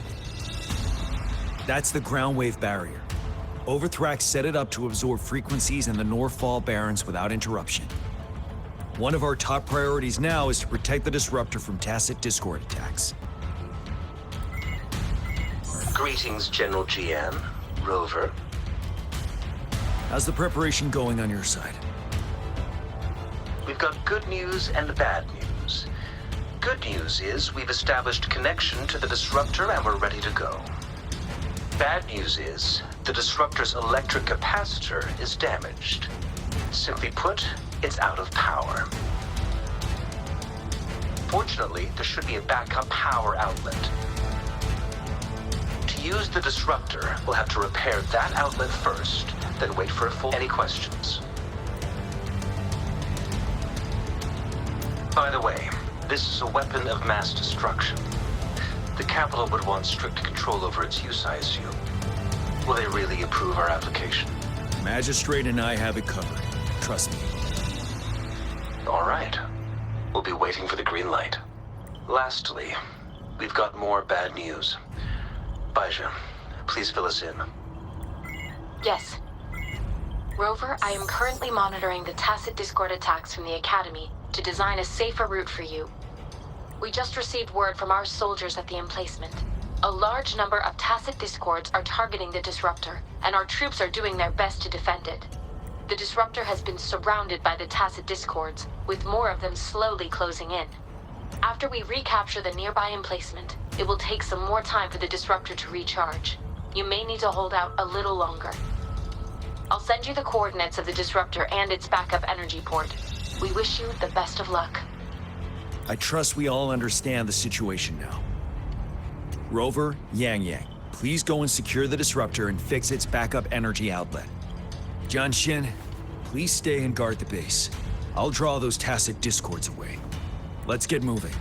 That's the ground wave barrier. Overthrax set it up to absorb frequencies in the Norfall Barrens without interruption. One of our top priorities now is to protect the Disruptor from tacit Discord attacks. Greetings, General GM. Rover. How's the preparation going on your side? We've got good news and bad news. Good news is we've established connection to the Disruptor and we're ready to go. Bad news is the Disruptor's electric capacitor is damaged. Simply put, it's out of power. Fortunately, there should be a backup power outlet. To use the Disruptor, we'll have to repair that outlet first, then wait for a full... Any questions? By the way, This is a weapon of mass destruction. The capital would want strict control over its use, I assume. Will they really approve our application? Magistrate and I have it covered. Trust me. All right. We'll be waiting for the green light. Lastly, we've got more bad news. Baija, please fill us in. Yes. Rover, I am currently monitoring the tacit discord attacks from the Academy to design a safer route for you. We just received word from our soldiers at the emplacement. A large number of tacit discords are targeting the disruptor, and our troops are doing their best to defend it. The disruptor has been surrounded by the tacit discords, with more of them slowly closing in. After we recapture the nearby emplacement, it will take some more time for the disruptor to recharge. You may need to hold out a little longer. I'll send you the coordinates of the disruptor and its backup energy port. We wish you the best of luck. I trust we all understand the situation now. Rover, Yang, please go and secure the disruptor and fix its backup energy outlet. Jianxin, please stay and guard the base. I'll draw those tacit discords away. Let's get moving.